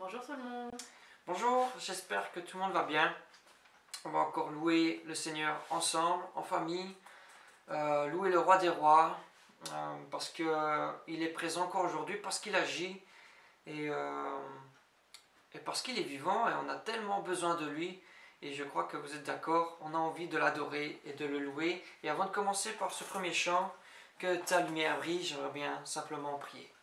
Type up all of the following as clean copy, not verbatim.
Bonjour tout le monde. Bonjour, j'espère que tout le monde va bien. On va encore louer le Seigneur ensemble, en famille, louer le Roi des Rois, parce qu'il est présent encore aujourd'hui, parce qu'il agit et parce qu'il est vivant et on a tellement besoin de lui. Et je crois que vous êtes d'accord, on a envie de l'adorer et de le louer. Et avant de commencer par ce premier chant, que ta lumière brille, j'aimerais bien simplement prier.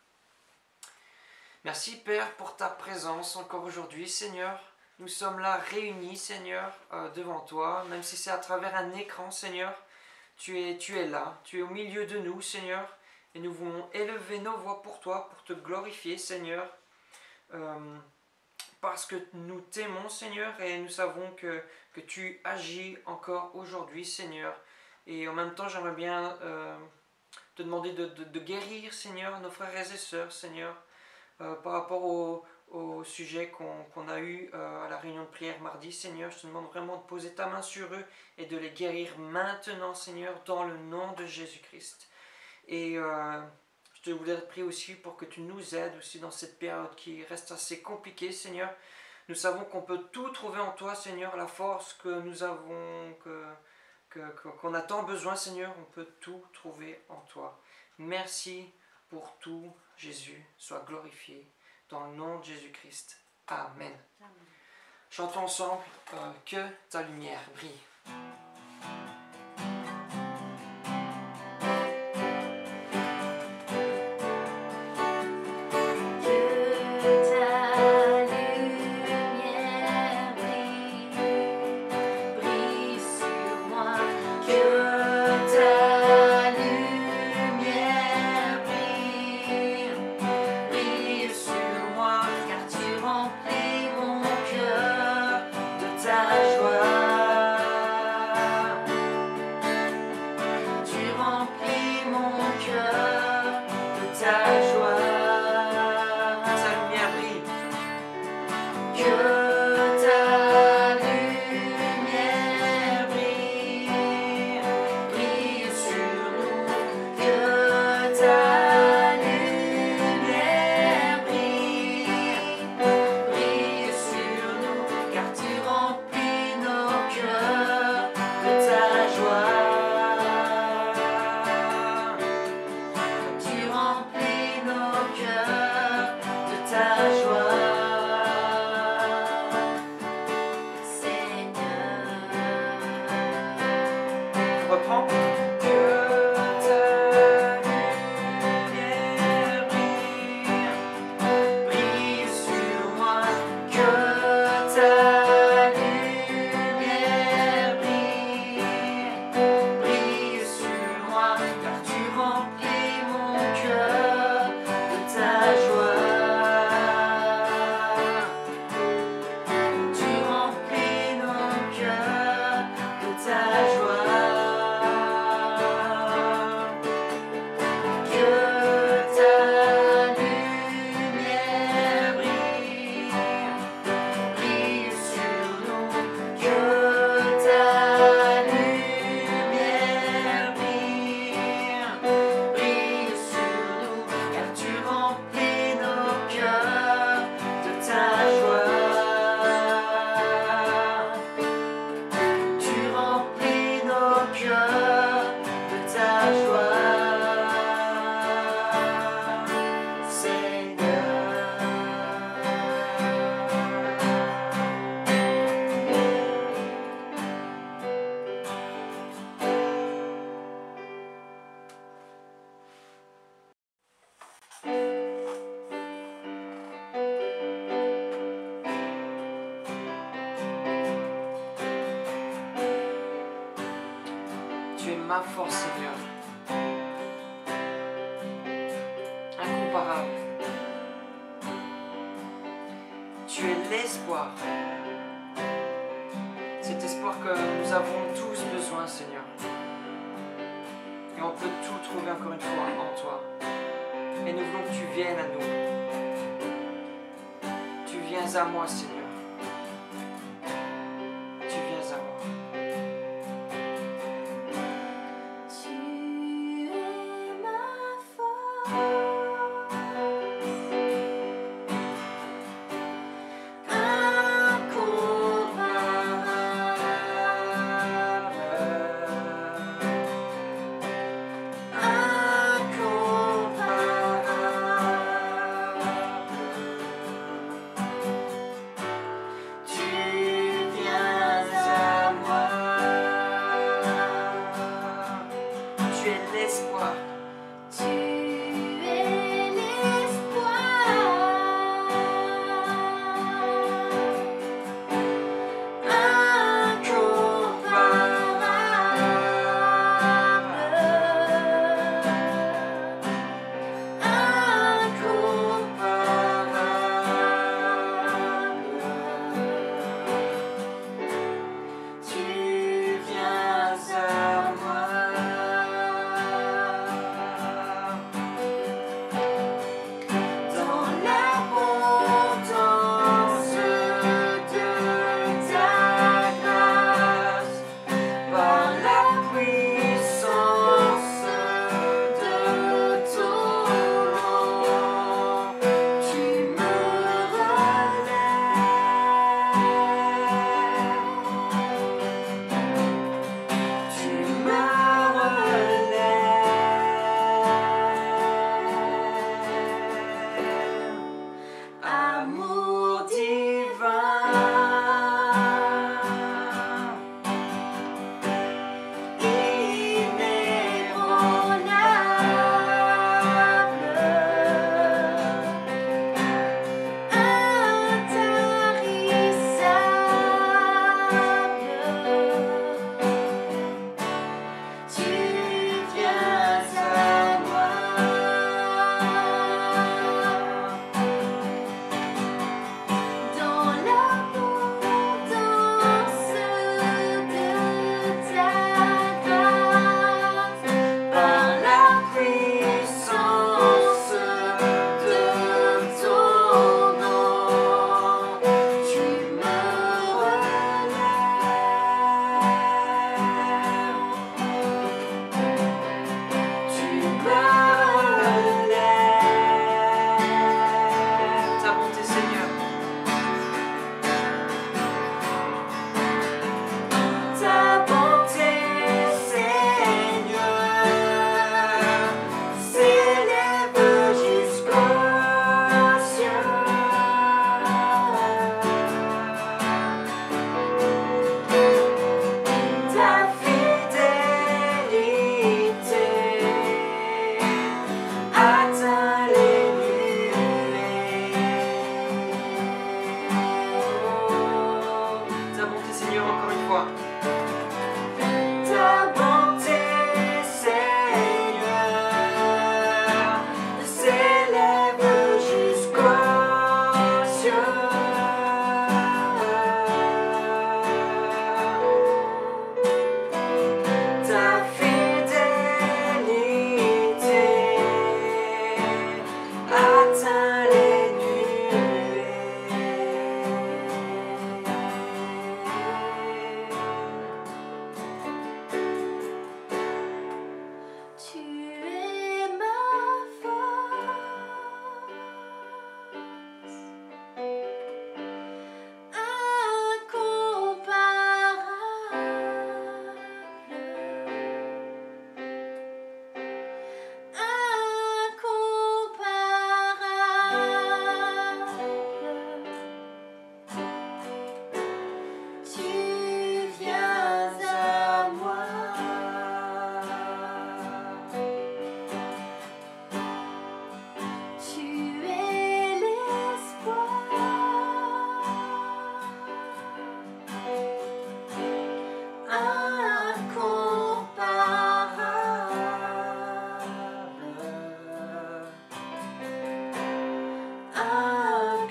Merci Père pour ta présence encore aujourd'hui, Seigneur. Nous sommes là réunis, Seigneur, devant toi, même si c'est à travers un écran, Seigneur. Tu es là, tu es au milieu de nous, Seigneur, et nous voulons élever nos voix pour toi, pour te glorifier, Seigneur, parce que nous t'aimons, Seigneur, et nous savons que tu agis encore aujourd'hui, Seigneur. Et en même temps, j'aimerais bien te demander de guérir, Seigneur, nos frères et sœurs, Seigneur, par rapport au sujet qu'on a eu à la réunion de prière mardi, Seigneur. Je te demande vraiment de poser ta main sur eux et de les guérir maintenant, Seigneur, dans le nom de Jésus-Christ. Et je te voudrais te prier aussi pour que tu nous aides aussi dans cette période qui reste assez compliquée, Seigneur. Nous savons qu'on peut tout trouver en toi, Seigneur, la force que nous avons, qu'on a tant besoin, Seigneur, on peut tout trouver en toi. Merci pour tout, Jésus, sois glorifié dans le nom de Jésus-Christ. Amen. Amen. Chantons ensemble que ta lumière brille. Ma force, Seigneur, incomparable. Tu es l'espoir, cet espoir que nous avons tous besoin, Seigneur. Et on peut tout trouver encore une fois en toi. Et nous voulons que tu viennes à nous. Tu viens à moi, Seigneur. Tu viens à moi.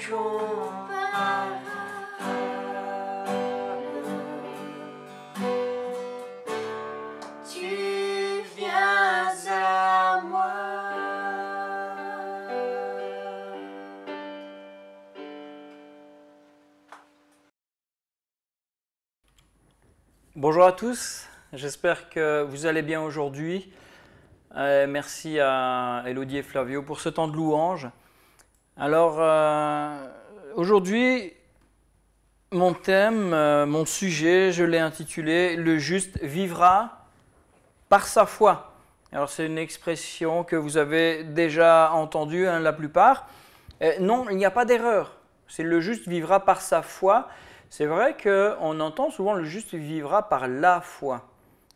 Tu viens à moi. Bonjour à tous, j'espère que vous allez bien aujourd'hui. Merci à Elodie et Flavio pour ce temps de louange. Alors, aujourd'hui, mon thème, mon sujet, je l'ai intitulé « Le juste vivra par sa foi ». Alors, c'est une expression que vous avez déjà entendue, hein, la plupart. Non, il n'y a pas d'erreur. C'est « le juste vivra par sa foi ». C'est vrai qu'on entend souvent « le juste vivra par la foi ».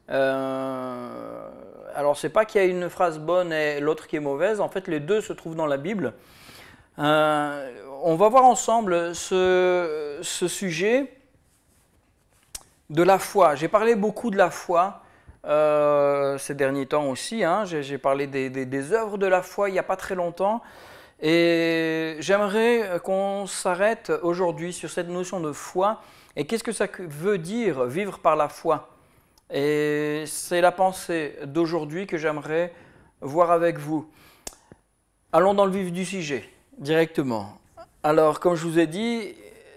Alors, c'est pas qu'il y a une phrase bonne et l'autre qui est mauvaise. En fait, les deux se trouvent dans la Bible. On va voir ensemble ce sujet de la foi. J'ai parlé beaucoup de la foi ces derniers temps aussi. Hein. J'ai parlé des œuvres de la foi il n'y a pas très longtemps. Et j'aimerais qu'on s'arrête aujourd'hui sur cette notion de foi. Et qu'est-ce que ça veut dire vivre par la foi? Et c'est la pensée d'aujourd'hui que j'aimerais voir avec vous. Allons dans le vif du sujet, directement. Alors, comme je vous ai dit,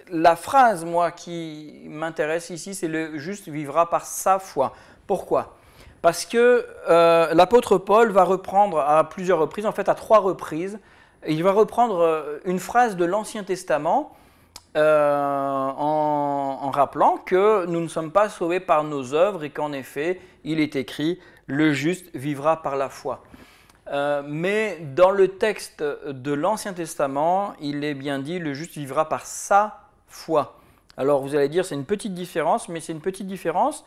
la phrase, moi, qui m'intéresse ici, c'est « le juste vivra par sa foi ». Pourquoi? Parce que l'apôtre Paul va reprendre à plusieurs reprises, en fait à 3 reprises, il va reprendre une phrase de l'Ancien Testament en rappelant que nous ne sommes pas sauvés par nos œuvres et qu'en effet, il est écrit « le juste vivra par la foi ». Mais dans le texte de l'Ancien Testament, il est bien dit « le juste vivra par sa foi ». Alors vous allez dire c'est une petite différence, mais c'est une petite différence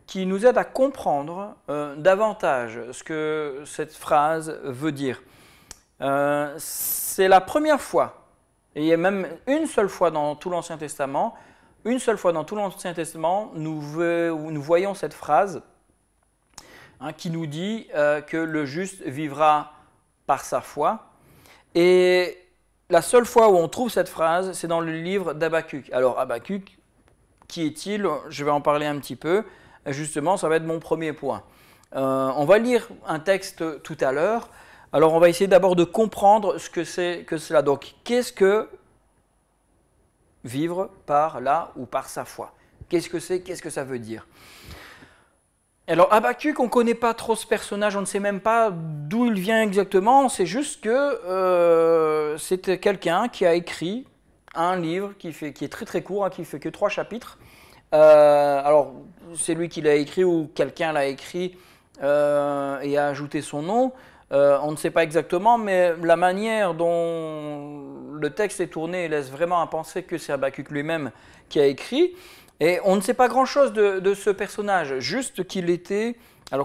qui nous aide à comprendre davantage ce que cette phrase veut dire. C'est la première fois, et il y a même une seule fois dans tout l'Ancien Testament, nous voyons cette phrase qui nous dit que le juste vivra par sa foi. Et la seule fois où on trouve cette phrase, c'est dans le livre d'Habakkuk. Alors Habakkuk, qui est-il? Je vais en parler un petit peu. Justement, ça va être mon premier point. On va lire un texte tout à l'heure. Alors, on va essayer d'abord de comprendre ce que c'est que cela. Donc, qu'est-ce que vivre par la ou par sa foi? Qu'est-ce que c'est? Qu'est-ce que ça veut dire? Alors, Habakkuk, on ne connaît pas trop ce personnage, on ne sait même pas d'où il vient exactement. C'est juste que c'était quelqu'un qui a écrit un livre qui est très très court, hein, qui fait que 3 chapitres. Alors, c'est lui qui l'a écrit ou quelqu'un l'a écrit et a ajouté son nom. On ne sait pas exactement, mais la manière dont le texte est tourné laisse vraiment à penser que c'est Habakkuk lui-même qui a écrit. Et on ne sait pas grand-chose de ce personnage, juste qu'il était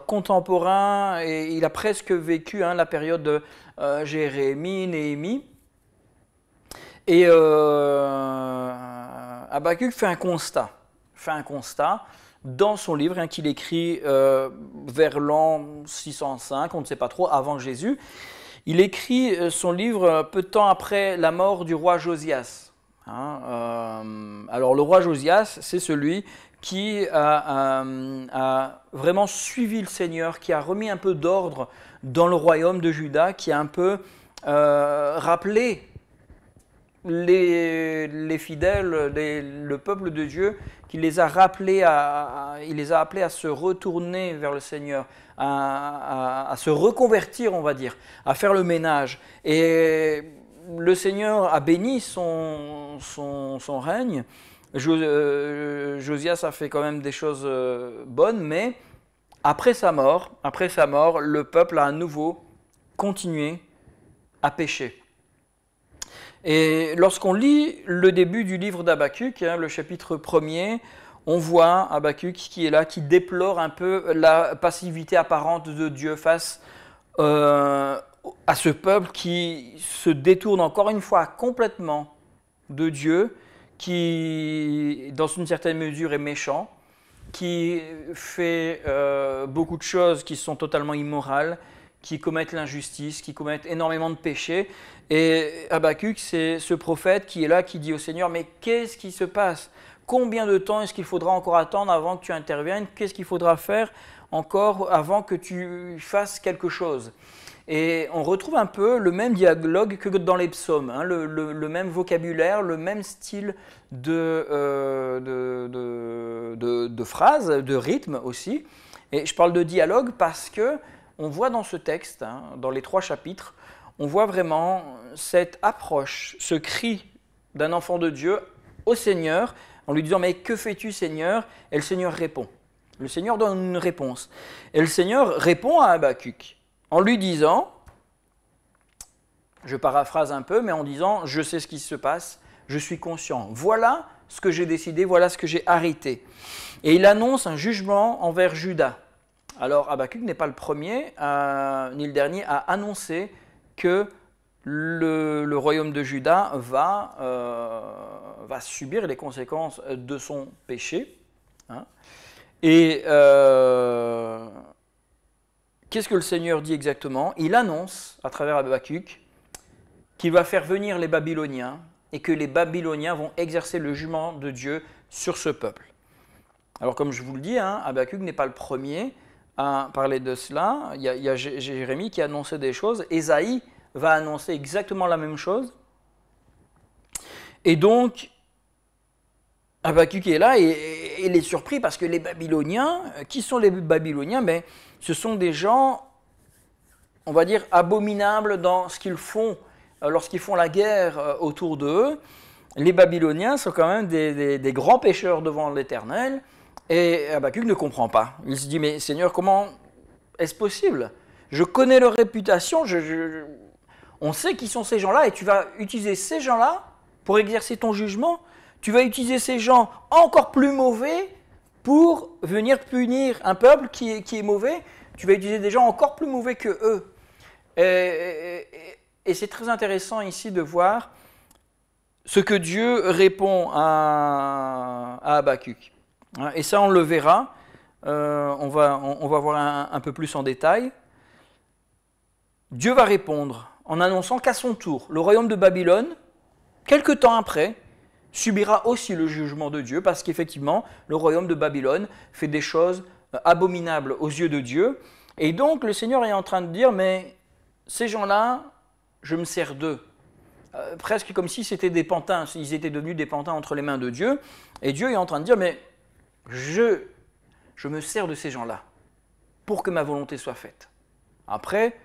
contemporain et il a presque vécu la période de Jérémie, Néhémie. Et Habakkuk fait un constat dans son livre qu'il écrit vers l'an 605, on ne sait pas trop, avant Jésus. Il écrit son livre peu de temps après la mort du roi Josias. Alors le roi Josias, c'est celui qui a vraiment suivi le Seigneur, qui a remis un peu d'ordre dans le royaume de Juda, qui a un peu rappelé les fidèles, le peuple de Dieu, qui les a rappelés, il les a appelés à se retourner vers le Seigneur, à se reconvertir, on va dire, à faire le ménage. Et le Seigneur a béni son règne. Josias a fait quand même des choses bonnes, mais après sa mort, le peuple a à nouveau continué à pécher. Et lorsqu'on lit le début du livre d'Habakkuk, le chapitre 1er, on voit Habakkuk qui est là, qui déplore un peu la passivité apparente de Dieu face à ce peuple qui se détourne encore une fois complètement de Dieu, qui dans une certaine mesure est méchant, qui fait beaucoup de choses qui sont totalement immorales, qui commettent l'injustice, qui commettent énormément de péchés. Et Habakkuk, c'est ce prophète qui est là, qui dit au Seigneur, mais qu'est-ce qui se passe? Combien de temps est-ce qu'il faudra encore attendre avant que tu interviennes? Qu'est-ce qu'il faudra faire encore avant que tu fasses quelque chose? Et on retrouve un peu le même dialogue que dans les psaumes, hein, le même vocabulaire, le même style de phrases, de rythme aussi. Et je parle de dialogue parce que on voit dans ce texte, hein, dans les 3 chapitres, on voit vraiment cette approche, ce cri d'un enfant de Dieu au Seigneur, en lui disant « Mais que fais-tu, Seigneur ?» Et le Seigneur répond. Le Seigneur donne une réponse. Et le Seigneur répond à Habakkuk en lui disant, je paraphrase un peu, mais en disant « Je sais ce qui se passe, je suis conscient. Voilà ce que j'ai décidé, voilà ce que j'ai arrêté. » Et il annonce un jugement envers Juda. Alors Habakkuk n'est pas le premier, ni le dernier, à annoncer que le royaume de Juda va subir les conséquences de son péché. Hein. Et qu'est-ce que le Seigneur dit exactement? Il annonce, à travers Habakkuk, qu'il va faire venir les Babyloniens et que les Babyloniens vont exercer le jugement de Dieu sur ce peuple. Alors comme je vous le dis, hein, Habakkuk n'est pas le premier à parler de cela. Il y a Jérémie qui a annoncé des choses. Ésaïe va annoncer exactement la même chose. Et donc, Habakkuk est là et il est surpris parce que les Babyloniens, qui sont les Babyloniens? Ben, ce sont des gens, on va dire, abominables dans ce qu'ils font lorsqu'ils font la guerre autour d'eux. Les Babyloniens sont quand même des grands pécheurs devant l'Éternel. Et Habakkuk ne comprend pas. Il se dit, mais Seigneur, comment est-ce possible? Je connais leur réputation, on sait qui sont ces gens-là, et tu vas utiliser ces gens-là pour exercer ton jugement. Tu vas utiliser ces gens encore plus mauvais pour venir punir un peuple qui est mauvais. Tu vas utiliser des gens encore plus mauvais que eux. Et c'est très intéressant ici de voir ce que Dieu répond à Habakkuk. Et ça, on le verra, on va voir un peu plus en détail. Dieu va répondre en annonçant qu'à son tour, le royaume de Babylone, quelque temps après, subira aussi le jugement de Dieu, parce qu'effectivement, le royaume de Babylone fait des choses abominables aux yeux de Dieu. Et donc, le Seigneur est en train de dire, mais ces gens-là, je me sers d'eux. Presque comme si c'était des pantins, ils étaient devenus des pantins entre les mains de Dieu. Et Dieu est en train de dire, mais je me sers de ces gens-là pour que ma volonté soit faite. Après,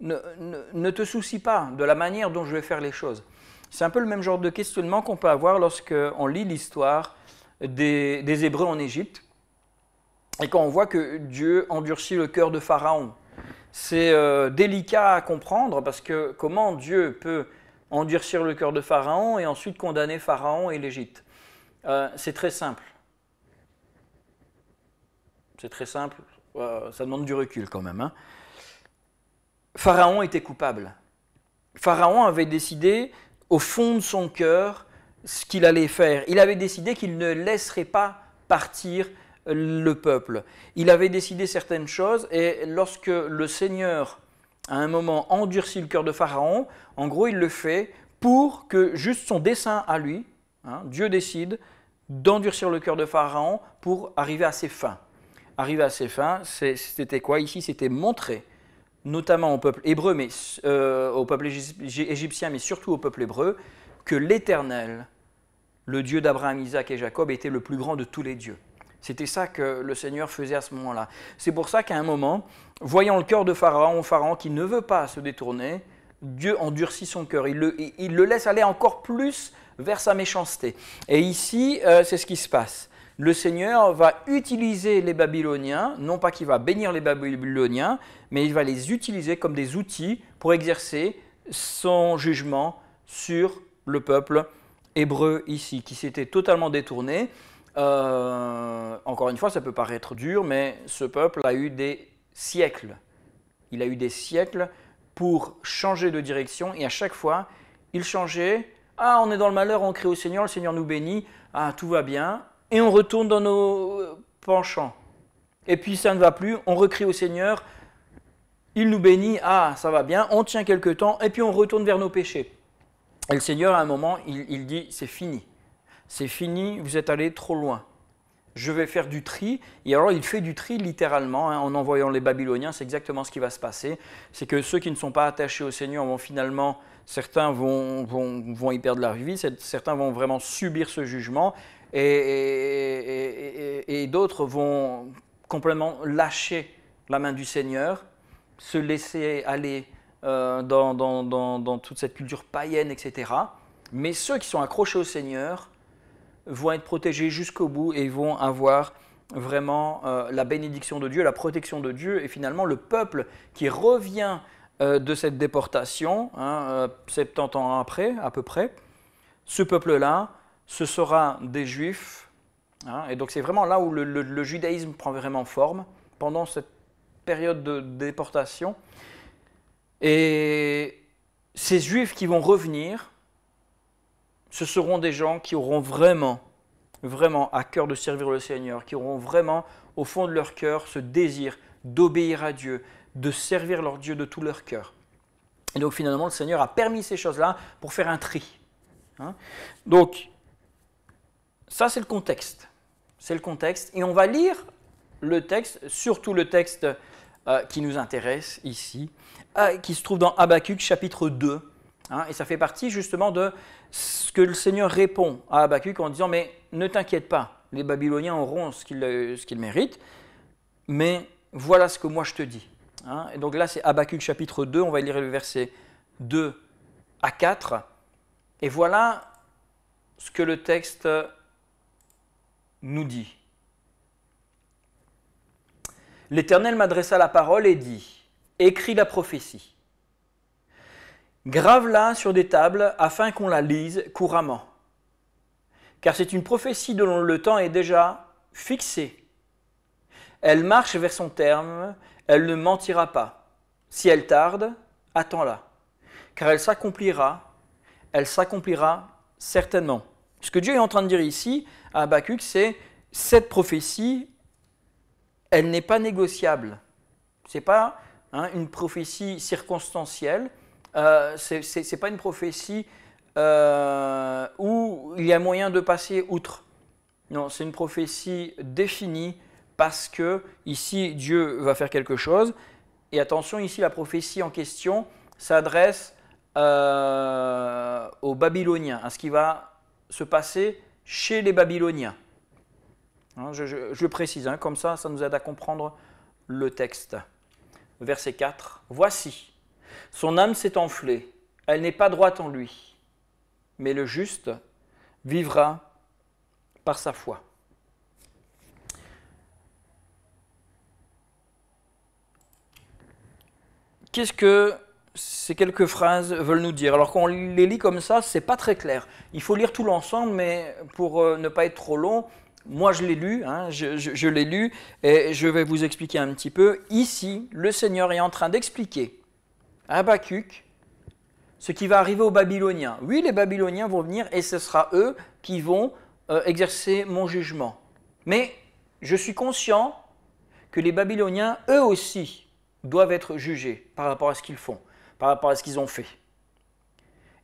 ne te soucie pas de la manière dont je vais faire les choses. C'est un peu le même genre de questionnement qu'on peut avoir lorsqu'on lit l'histoire des Hébreux en Égypte et quand on voit que Dieu endurcit le cœur de Pharaon. C'est délicat à comprendre parce que comment Dieu peut endurcir le cœur de Pharaon et ensuite condamner Pharaon et l'Égypte? C'est très simple. C'est très simple, ça demande du recul quand même. Hein. Pharaon était coupable. Pharaon avait décidé au fond de son cœur ce qu'il allait faire. Il avait décidé qu'il ne laisserait pas partir le peuple. Il avait décidé certaines choses et lorsque le Seigneur, à un moment, endurcit le cœur de Pharaon, en gros, il le fait pour que juste son dessein à lui, hein, Dieu décide d'endurcir le cœur de Pharaon pour arriver à ses fins. Arriver à ses fins, c'était quoi ici? C'était montrer, notamment au peuple hébreu, mais au peuple égyptien, mais surtout au peuple hébreu, que l'Éternel, le Dieu d'Abraham, Isaac et Jacob, était le plus grand de tous les dieux. C'était ça que le Seigneur faisait à ce moment-là. C'est pour ça qu'à un moment, voyant le cœur de Pharaon qui ne veut pas se détourner, Dieu endurcit son cœur. Il le laisse aller encore plus vers sa méchanceté. Et ici, c'est ce qui se passe. Le Seigneur va utiliser les Babyloniens, non pas qu'il va bénir les Babyloniens, mais il va les utiliser comme des outils pour exercer son jugement sur le peuple hébreu ici, qui s'était totalement détourné. Encore une fois, ça peut paraître dur, mais ce peuple a eu des siècles. Il a eu des siècles pour changer de direction, et à chaque fois, il changeait. Ah, on est dans le malheur, on crie au Seigneur, le Seigneur nous bénit, ah, tout va bien. Et on retourne dans nos penchants. Et puis ça ne va plus, on recrie au Seigneur, il nous bénit, ah ça va bien, on tient quelque temps et puis on retourne vers nos péchés. Et le Seigneur à un moment, il dit c'est fini, vous êtes allés trop loin. Je vais faire du tri. Et alors il fait du tri littéralement, en envoyant les Babyloniens, c'est exactement ce qui va se passer. C'est que ceux qui ne sont pas attachés au Seigneur vont finalement, certains vont y perdre leur vie, certains vont vraiment subir ce jugement, et d'autres vont complètement lâcher la main du Seigneur, se laisser aller dans toute cette culture païenne, etc. Mais ceux qui sont accrochés au Seigneur vont être protégés jusqu'au bout et vont avoir vraiment la bénédiction de Dieu, la protection de Dieu. Et finalement, le peuple qui revient de cette déportation, 70 ans après, à peu près, ce peuple-là, ce sera des Juifs. Et donc c'est vraiment là où le judaïsme prend vraiment forme, pendant cette période de déportation. Et ces Juifs qui vont revenir, ce seront des gens qui auront vraiment à cœur de servir le Seigneur, qui auront vraiment au fond de leur cœur ce désir d'obéir à Dieu, de servir leur Dieu de tout leur cœur. Et donc finalement, le Seigneur a permis ces choses-là pour faire un tri. Donc, ça c'est le contexte. C'est le contexte. Et on va lire le texte, surtout le texte qui nous intéresse ici, qui se trouve dans Habakkuk chapitre 2. Et ça fait partie justement de ce que le Seigneur répond à Habakkuk en disant « Mais ne t'inquiète pas, les Babyloniens auront ce qu'ils méritent, mais voilà ce que moi je te dis. » Et donc là c'est Habakkuk chapitre 2, on va lire le verset 2 à 4. Et voilà ce que le texte nous dit. « L'Éternel m'adressa la parole et dit « Écris la prophétie. Grave-la sur des tables afin qu'on la lise couramment. Car c'est une prophétie dont le temps est déjà fixé. Elle marche vers son terme, elle ne mentira pas. Si elle tarde, attends-la. Car elle s'accomplira certainement. » Ce que Dieu est en train de dire ici à Habakkuk, c'est cette prophétie, elle n'est pas négociable. Ce n'est pas une prophétie circonstancielle. Ce n'est pas une prophétie où il y a moyen de passer outre. Non, c'est une prophétie définie parce que ici Dieu va faire quelque chose. Et attention, ici la prophétie en question s'adresse aux Babyloniens, à ce qui va se passer chez les Babyloniens. Je précise, comme ça nous aide à comprendre le texte. Verset 4. « Voici, son âme s'est enflée, elle n'est pas droite en lui, mais le juste vivra par sa foi. » Qu'est-ce que ces quelques phrases veulent nous dire? Alors quand on les lit comme ça, c'est pas très clair. Il faut lire tout l'ensemble, mais pour ne pas être trop long, moi je l'ai lu, je l'ai lu, et je vais vous expliquer un petit peu. Ici, le Seigneur est en train d'expliquer à Habakkuk ce qui va arriver aux Babyloniens. Oui, les Babyloniens vont venir et ce sera eux qui vont exercer mon jugement. Mais je suis conscient que les Babyloniens, eux aussi, doivent être jugés par rapport à ce qu'ils font, par rapport à ce qu'ils ont fait.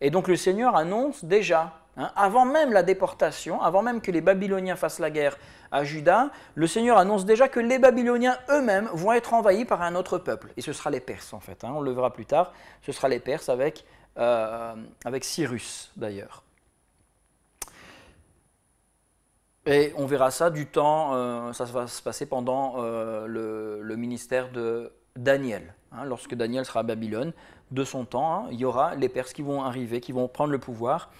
Et donc le Seigneur annonce déjà, avant même la déportation, avant même que les Babyloniens fassent la guerre à Juda, le Seigneur annonce déjà que les Babyloniens eux-mêmes vont être envahis par un autre peuple. Et ce sera les Perses en fait, on le verra plus tard, ce sera les Perses avec Cyrus d'ailleurs. Et on verra ça du temps, ça va se passer pendant le ministère de Daniel. Lorsque Daniel sera à Babylone, de son temps, il y aura les Perses qui vont arriver, qui vont prendre le pouvoir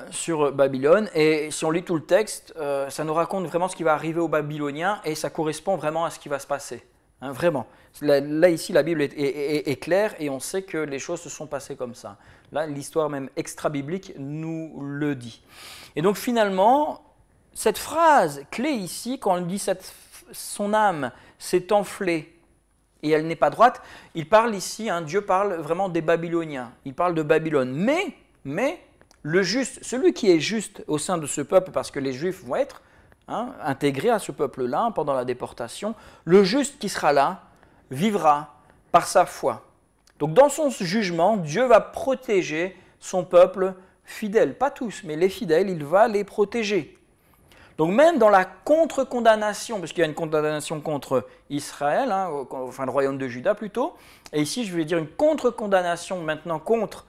sur Babylone. Et si on lit tout le texte, ça nous raconte vraiment ce qui va arriver aux Babyloniens et ça correspond vraiment à ce qui va se passer. Vraiment. Là, ici, la Bible est claire et on sait que les choses se sont passées comme ça. Là, l'histoire même extra-biblique nous le dit. Et donc finalement, cette phrase clé ici, quand on dit son âme s'est enflée et elle n'est pas droite, il parle ici, Dieu parle vraiment des Babyloniens, il parle de Babylone. Mais le juste, celui qui est juste au sein de ce peuple, parce que les Juifs vont être intégrés à ce peuple-là pendant la déportation, le juste qui sera là vivra par sa foi. Donc dans son jugement, Dieu va protéger son peuple fidèle. Pas tous, mais les fidèles, il va les protéger. Donc même dans la contre-condamnation, parce qu'il y a une condamnation contre Israël, enfin le royaume de Juda plutôt, et ici je vais dire une contre-condamnation maintenant contre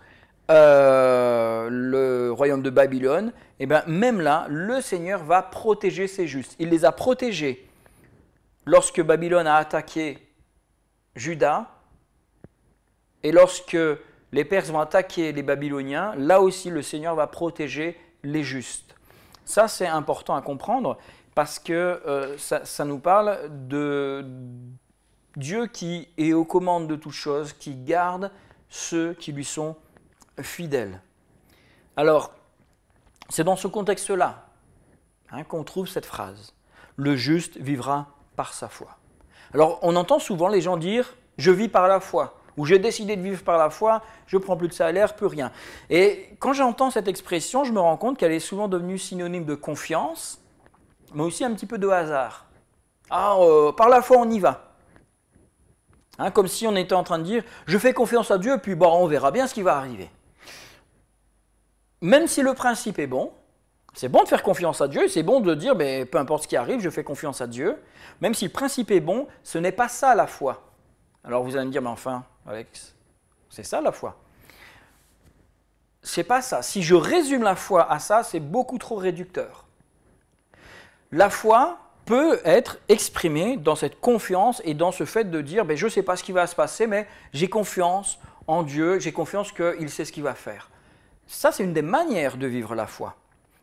le royaume de Babylone, et bien même là, le Seigneur va protéger ses justes. Il les a protégés lorsque Babylone a attaqué Juda, et lorsque les Perses vont attaquer les Babyloniens, là aussi le Seigneur va protéger les justes. Ça c'est important à comprendre parce que ça nous parle de Dieu qui est aux commandes de toutes choses, qui garde ceux qui lui sont fidèles. Alors, c'est dans ce contexte-là qu'on trouve cette phrase. Le juste vivra par sa foi. Alors, on entend souvent les gens dire « je vis par la foi » ou « j'ai décidé de vivre par la foi, je ne prends plus de salaire, plus rien ». Et quand j'entends cette expression, je me rends compte qu'elle est souvent devenue synonyme de confiance, mais aussi un petit peu de hasard. Par la foi, on y va. Comme si on était en train de dire « je fais confiance à Dieu, puis on verra bien ce qui va arriver ». Même si le principe est bon, c'est bon de faire confiance à Dieu, c'est bon de dire peu importe ce qui arrive, je fais confiance à Dieu. Même si le principe est bon, ce n'est pas ça la foi. Alors vous allez me dire, mais enfin, Alex, c'est ça la foi. C'est pas ça. Si je résume la foi à ça, c'est beaucoup trop réducteur. La foi peut être exprimée dans cette confiance et dans ce fait de dire, je ne sais pas ce qui va se passer, mais j'ai confiance en Dieu, j'ai confiance qu'il sait ce qu'il va faire. Ça, c'est une des manières de vivre la foi.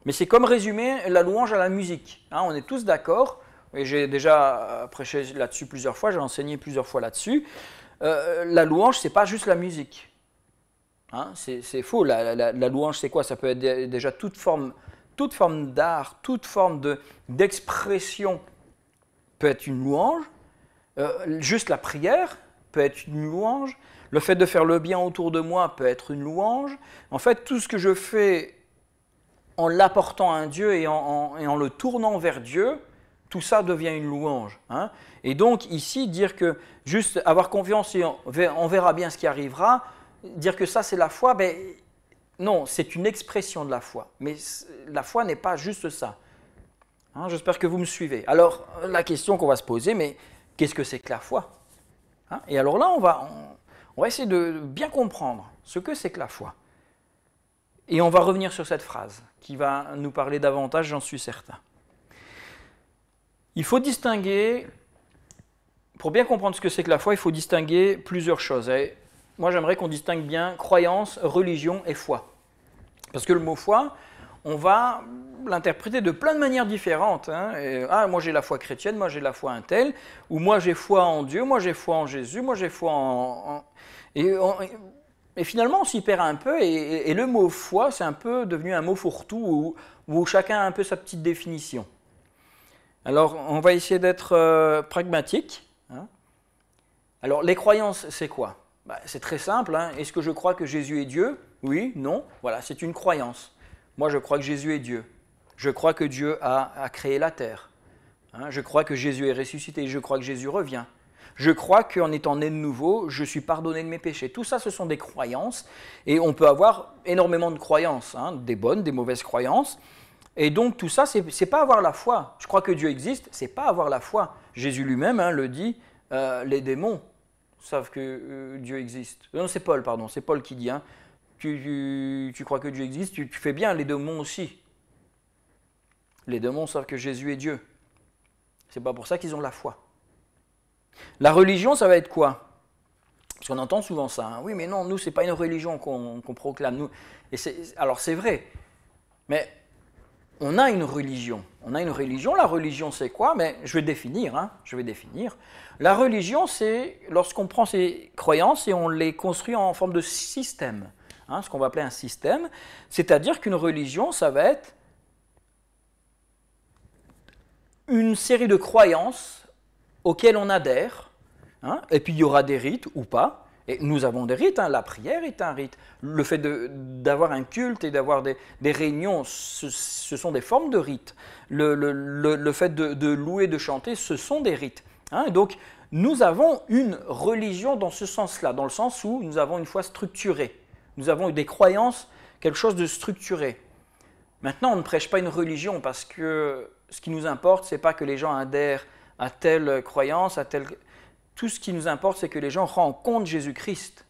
Mais c'est comme résumer la louange à la musique. On est tous d'accord, et j'ai déjà prêché là-dessus plusieurs fois, j'ai enseigné plusieurs fois là-dessus. La louange, ce n'est pas juste la musique. C'est faux, la louange, c'est quoi? Ça peut être déjà toute forme d'art, toute forme d'expression peut être une louange. Juste la prière peut être une louange. Le fait de faire le bien autour de moi peut être une louange. En fait, tout ce que je fais en l'apportant à un Dieu et en le tournant vers Dieu, tout ça devient une louange. Et donc ici, dire que juste avoir confiance et on verra bien ce qui arrivera, dire que ça c'est la foi, non, c'est une expression de la foi. Mais la foi n'est pas juste ça. J'espère que vous me suivez. Alors, la question qu'on va se poser, mais qu'est-ce que c'est que la foi? Et alors là, on va essayer de bien comprendre ce que c'est que la foi. Et on va revenir sur cette phrase qui va nous parler davantage, j'en suis certain. Il faut distinguer, pour bien comprendre ce que c'est que la foi, il faut distinguer plusieurs choses. Et moi, j'aimerais qu'on distingue bien croyance, religion et foi. Parce que le mot foi, on va l'interpréter de plein de manières différentes. Moi j'ai la foi chrétienne, moi j'ai la foi un tel, ou moi j'ai foi en Dieu, moi j'ai foi en Jésus, moi j'ai foi en... Et finalement on s'y perd un peu, et le mot foi c'est un peu devenu un mot fourre-tout, où chacun a un peu sa petite définition. Alors on va essayer d'être pragmatique. Alors les croyances c'est quoi? C'est très simple. Est-ce que je crois que Jésus est Dieu? Oui, non, voilà, c'est une croyance. Moi, je crois que Jésus est Dieu. Je crois que Dieu a créé la terre. Je crois que Jésus est ressuscité. Je crois que Jésus revient. Je crois qu'en étant né de nouveau, je suis pardonné de mes péchés. Tout ça, ce sont des croyances. Et on peut avoir énormément de croyances, des bonnes, des mauvaises croyances. Et donc, tout ça, c'est pas avoir la foi. Je crois que Dieu existe, c'est pas avoir la foi. Jésus lui-même le dit, les démons savent que Dieu existe. Non, c'est Paul, pardon. C'est Paul qui dit, tu crois que Dieu existe, tu fais bien, les démons aussi. Les démons savent que Jésus est Dieu. C'est pas pour ça qu'ils ont la foi. La religion, ça va être quoi? Parce qu'on entend souvent ça. Oui, mais non, nous, c'est pas une religion qu'on proclame. Nous. Alors, c'est vrai. Mais on a une religion. On a une religion. La religion, c'est quoi? Mais je vais définir. La religion, c'est lorsqu'on prend ces croyances et on les construit en forme de système. Ce qu'on va appeler un système, c'est-à-dire qu'une religion, ça va être une série de croyances auxquelles on adhère, et puis il y aura des rites ou pas, et nous avons des rites, la prière est un rite, le fait d'avoir un culte et d'avoir des réunions, ce sont des formes de rites, le fait de louer, de chanter, ce sont des rites. Donc nous avons une religion dans ce sens-là, dans le sens où nous avons une foi structurée. Nous avons des croyances, quelque chose de structuré. Maintenant, on ne prêche pas une religion parce que ce qui nous importe, ce n'est pas que les gens adhèrent à telle croyance, à telle... Tout ce qui nous importe, c'est que les gens rencontrent Jésus-Christ.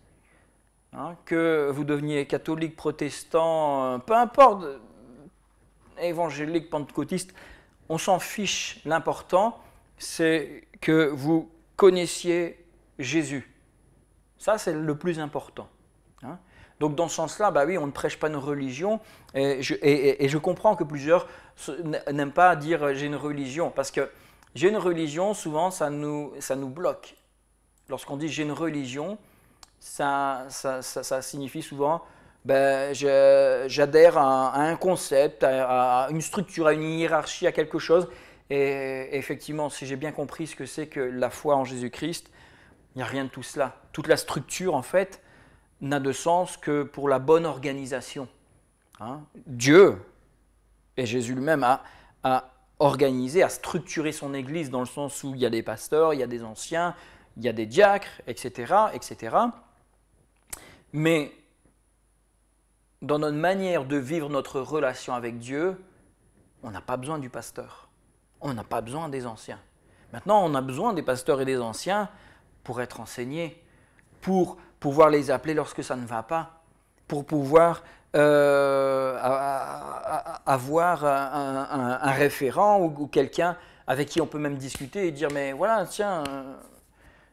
Hein, que vous deveniez catholique, protestant, peu importe, évangélique, pentecôtiste, on s'en fiche. L'important, c'est que vous connaissiez Jésus. Ça, c'est le plus important. Hein. Donc, dans ce sens-là, bah oui, on ne prêche pas une religion. Et je comprends que plusieurs n'aiment pas dire « j'ai une religion », parce que j'ai une religion, souvent, ça nous bloque. Lorsqu'on dit « j'ai une religion », ça signifie souvent j'adhère à un concept, à une structure, à une hiérarchie, à quelque chose. Et effectivement, si j'ai bien compris ce que c'est que la foi en Jésus-Christ, il n'y a rien de tout cela. Toute la structure, en fait, n'a de sens que pour la bonne organisation. Hein? Dieu, et Jésus lui-même, a organisé, a structuré son Église dans le sens où il y a des pasteurs, il y a des anciens, il y a des diacres, etc., etc. Mais dans notre manière de vivre notre relation avec Dieu, on n'a pas besoin du pasteur. On n'a pas besoin des anciens. Maintenant, on a besoin des pasteurs et des anciens pour être enseignés, pour pouvoir les appeler lorsque ça ne va pas, pour pouvoir avoir un référent ou quelqu'un avec qui on peut même discuter et dire « mais voilà, tiens,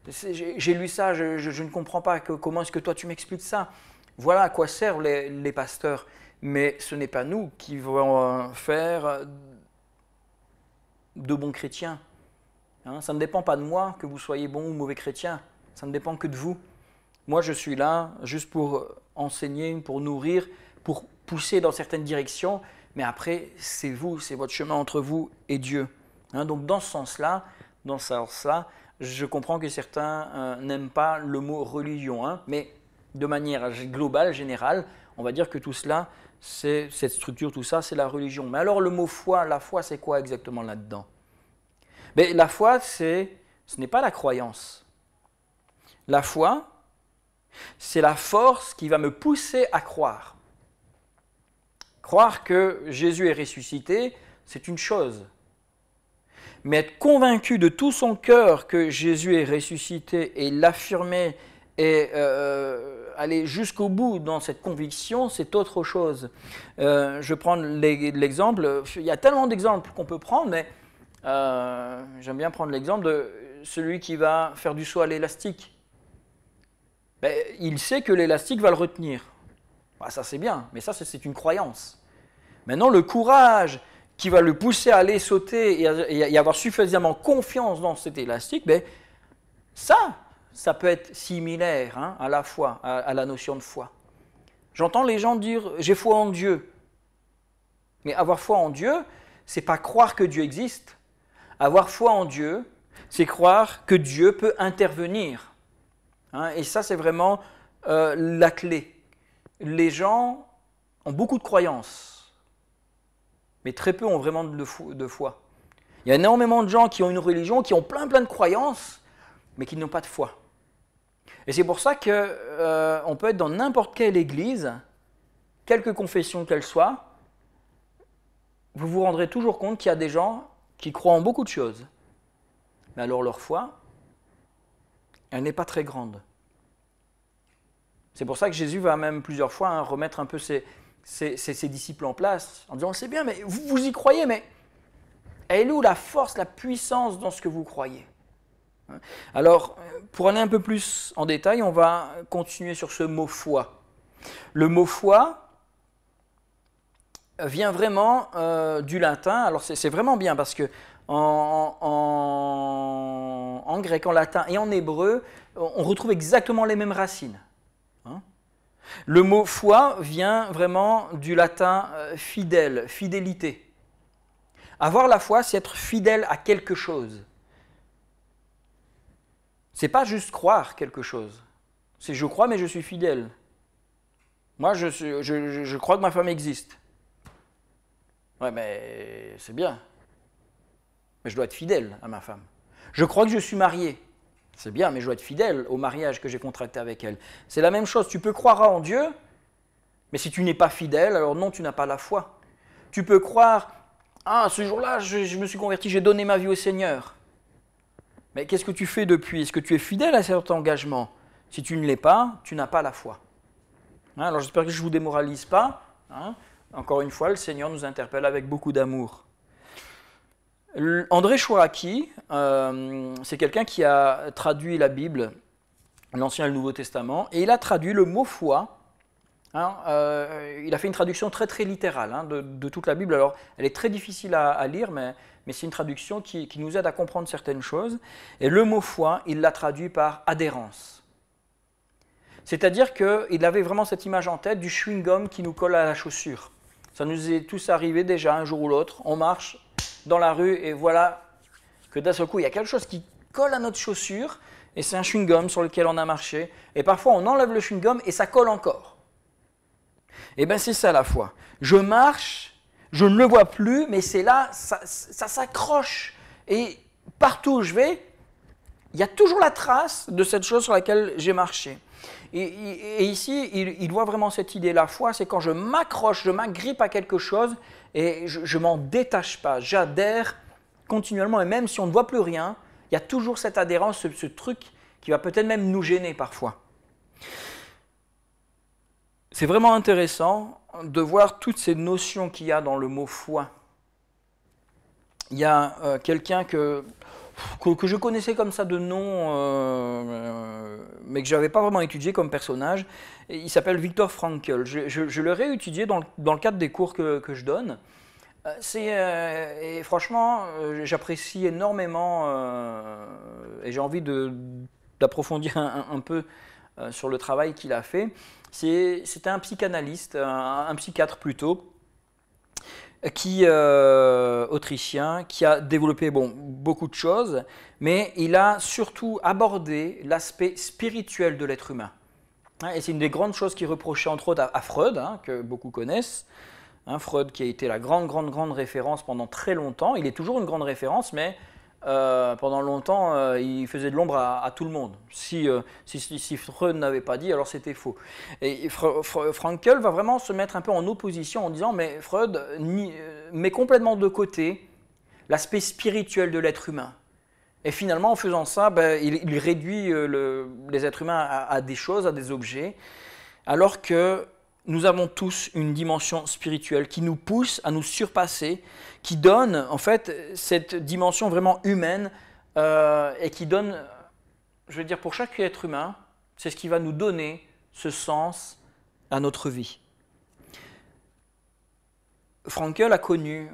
j'ai lu ça, je ne comprends pas, comment est-ce que toi tu m'expliques ça ?» Voilà à quoi servent les pasteurs. Mais ce n'est pas nous qui vont faire de bons chrétiens. Hein, ça ne dépend pas de moi que vous soyez bon ou mauvais chrétien. Ça ne dépend que de vous. Moi, je suis là juste pour enseigner, pour nourrir, pour pousser dans certaines directions. Mais après, c'est vous, c'est votre chemin entre vous et Dieu. Hein, donc dans ce sens-là, je comprends que certains n'aiment pas le mot religion. Hein, mais de manière globale, générale, on va dire que tout cela, c'est cette structure, tout ça, c'est la religion. Mais alors le mot foi, la foi, c'est quoi exactement là-dedans? Mais la foi, ce n'est pas la croyance. La foi, c'est la force qui va me pousser à croire. Croire que Jésus est ressuscité, c'est une chose. Mais être convaincu de tout son cœur que Jésus est ressuscité et l'affirmer et aller jusqu'au bout dans cette conviction, c'est autre chose. Je prends l'exemple, il y a tellement d'exemples qu'on peut prendre, mais j'aime bien prendre l'exemple de celui qui va faire du saut à l'élastique. Ben, il sait que l'élastique va le retenir. Ben, ça c'est bien, mais ça c'est une croyance. Maintenant, le courage qui va le pousser à aller sauter et avoir suffisamment confiance dans cet élastique, ben, ça peut être similaire hein, à la foi, à la notion de foi. J'entends les gens dire « j'ai foi en Dieu ». Mais avoir foi en Dieu, ce n'est pas croire que Dieu existe. Avoir foi en Dieu, c'est croire que Dieu peut intervenir. Hein, et ça, c'est vraiment la clé. Les gens ont beaucoup de croyances, mais très peu ont vraiment de foi. Il y a énormément de gens qui ont une religion, qui ont plein de croyances, mais qui n'ont pas de foi. Et c'est pour ça qu'on peut être dans n'importe quelle église, quelque confession qu'elle soit, vous vous rendrez toujours compte qu'il y a des gens qui croient en beaucoup de choses. Mais alors leur foi, elle n'est pas très grande. C'est pour ça que Jésus va même plusieurs fois remettre un peu ses disciples en place, en disant « c'est bien, mais vous y croyez, mais elle est où la force, la puissance dans ce que vous croyez ?» Alors, pour aller un peu plus en détail, on va continuer sur ce mot « foi ». Le mot « foi » vient vraiment du latin. Alors, c'est vraiment bien parce que en grec, en latin et en hébreu, on retrouve exactement les mêmes racines. Hein? Le mot « foi » vient vraiment du latin « fidèle », fidélité. Avoir la foi, c'est être fidèle à quelque chose. C'est pas juste croire quelque chose. C'est je crois mais je suis fidèle. Moi je crois que ma femme existe. Ouais mais c'est bien. Mais je dois être fidèle à ma femme. Je crois que je suis marié. C'est bien, mais je dois être fidèle au mariage que j'ai contracté avec elle. C'est la même chose, tu peux croire en Dieu, mais si tu n'es pas fidèle, alors non, tu n'as pas la foi. Tu peux croire, ah, ce jour-là, je me suis converti, j'ai donné ma vie au Seigneur. Mais qu'est-ce que tu fais depuis? Est-ce que tu es fidèle à cet engagement? Si tu ne l'es pas, tu n'as pas la foi. Hein, alors j'espère que je ne vous démoralise pas. Hein. Encore une fois, le Seigneur nous interpelle avec beaucoup d'amour. André Chouraki, c'est quelqu'un qui a traduit la Bible, l'Ancien et le Nouveau Testament, et il a traduit le mot foi. Hein, il a fait une traduction très très littérale hein, de toute la Bible. Alors, elle est très difficile à lire, mais c'est une traduction qui nous aide à comprendre certaines choses. Et le mot foi, il l'a traduit par adhérence. C'est-à-dire qu'il avait vraiment cette image en tête du chewing-gum qui nous colle à la chaussure. Ça nous est tous arrivé déjà un jour ou l'autre. On marche dans la rue et voilà que d'un seul coup, il y a quelque chose qui colle à notre chaussure et c'est un chewing-gum sur lequel on a marché. Et parfois, on enlève le chewing-gum et ça colle encore. Et bien, c'est ça la foi. Je marche, je ne le vois plus, mais c'est là, ça s'accroche. Et partout où je vais, il y a toujours la trace de cette chose sur laquelle j'ai marché. Et ici, il voit vraiment cette idée. La foi, c'est quand je m'accroche, je m'agrippe à quelque chose et je ne m'en détache pas. J'adhère continuellement et même si on ne voit plus rien, il y a toujours cette adhérence, ce truc qui va peut-être même nous gêner parfois. C'est vraiment intéressant de voir toutes ces notions qu'il y a dans le mot foi. Il y a quelqu'un que je connaissais comme ça de nom, mais que je n'avais pas vraiment étudié comme personnage. Il s'appelle Viktor Frankl. Je l'ai réétudié dans le cadre des cours que je donne. Et franchement, j'apprécie énormément et j'ai envie d'approfondir un peu sur le travail qu'il a fait. C'était un psychanalyste, un psychiatre plutôt, autrichien, qui a développé beaucoup de choses, mais il a surtout abordé l'aspect spirituel de l'être humain. Et c'est une des grandes choses qu'il reprochait entre autres à Freud, que beaucoup connaissent. Freud qui a été la grande référence pendant très longtemps. Il est toujours une grande référence, mais pendant longtemps, il faisait de l'ombre à tout le monde. Si Freud n'avait pas dit, alors c'était faux. Et Frankl va vraiment se mettre un peu en opposition en disant, mais Freud met complètement de côté l'aspect spirituel de l'être humain. Et finalement, en faisant ça, il réduit les êtres humains à des choses, à des objets, alors que nous avons tous une dimension spirituelle qui nous pousse à nous surpasser, qui donne en fait cette dimension vraiment humaine et qui donne, je veux dire, pour chaque être humain, c'est ce qui va nous donner ce sens à notre vie. Frankl a connu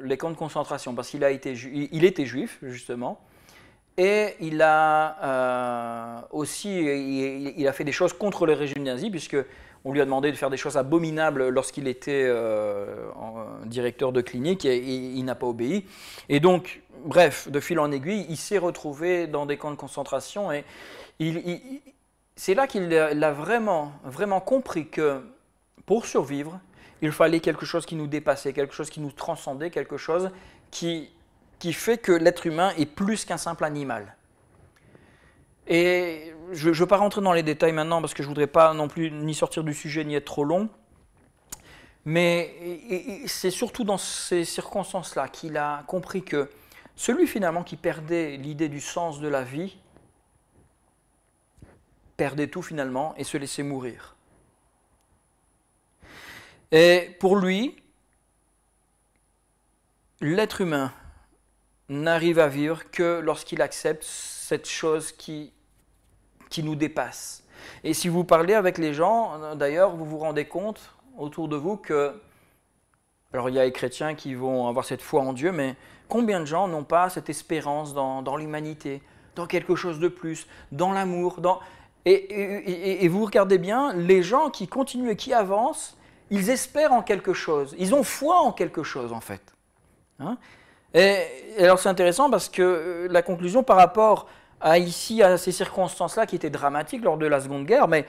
les camps de concentration parce qu'il était juif justement. Et il a il a fait des choses contre le régime nazi, puisqu'on lui a demandé de faire des choses abominables lorsqu'il était directeur de clinique, et il n'a pas obéi. Et donc, bref, de fil en aiguille, il s'est retrouvé dans des camps de concentration, et c'est là qu'il a vraiment compris que pour survivre, il fallait quelque chose qui nous dépassait, quelque chose qui nous transcendait, quelque chose qui fait que l'être humain est plus qu'un simple animal. Et je ne veux pas rentrer dans les détails maintenant parce que je ne voudrais pas non plus ni sortir du sujet ni être trop long, mais c'est surtout dans ces circonstances-là qu'il a compris que celui finalement qui perdait l'idée du sens de la vie perdait tout finalement et se laissait mourir. Et pour lui, l'être humain n'arrive à vivre que lorsqu'il accepte cette chose qui nous dépasse. Et si vous parlez avec les gens, d'ailleurs, vous vous rendez compte autour de vous que, alors il y a les chrétiens qui vont avoir cette foi en Dieu, mais combien de gens n'ont pas cette espérance dans l'humanité, dans quelque chose de plus, dans l'amour, et vous regardez bien, les gens qui continuent et qui avancent, ils espèrent en quelque chose, ils ont foi en quelque chose en fait. Et alors c'est intéressant parce que la conclusion par rapport à ces circonstances-là qui étaient dramatiques lors de la Seconde Guerre, mais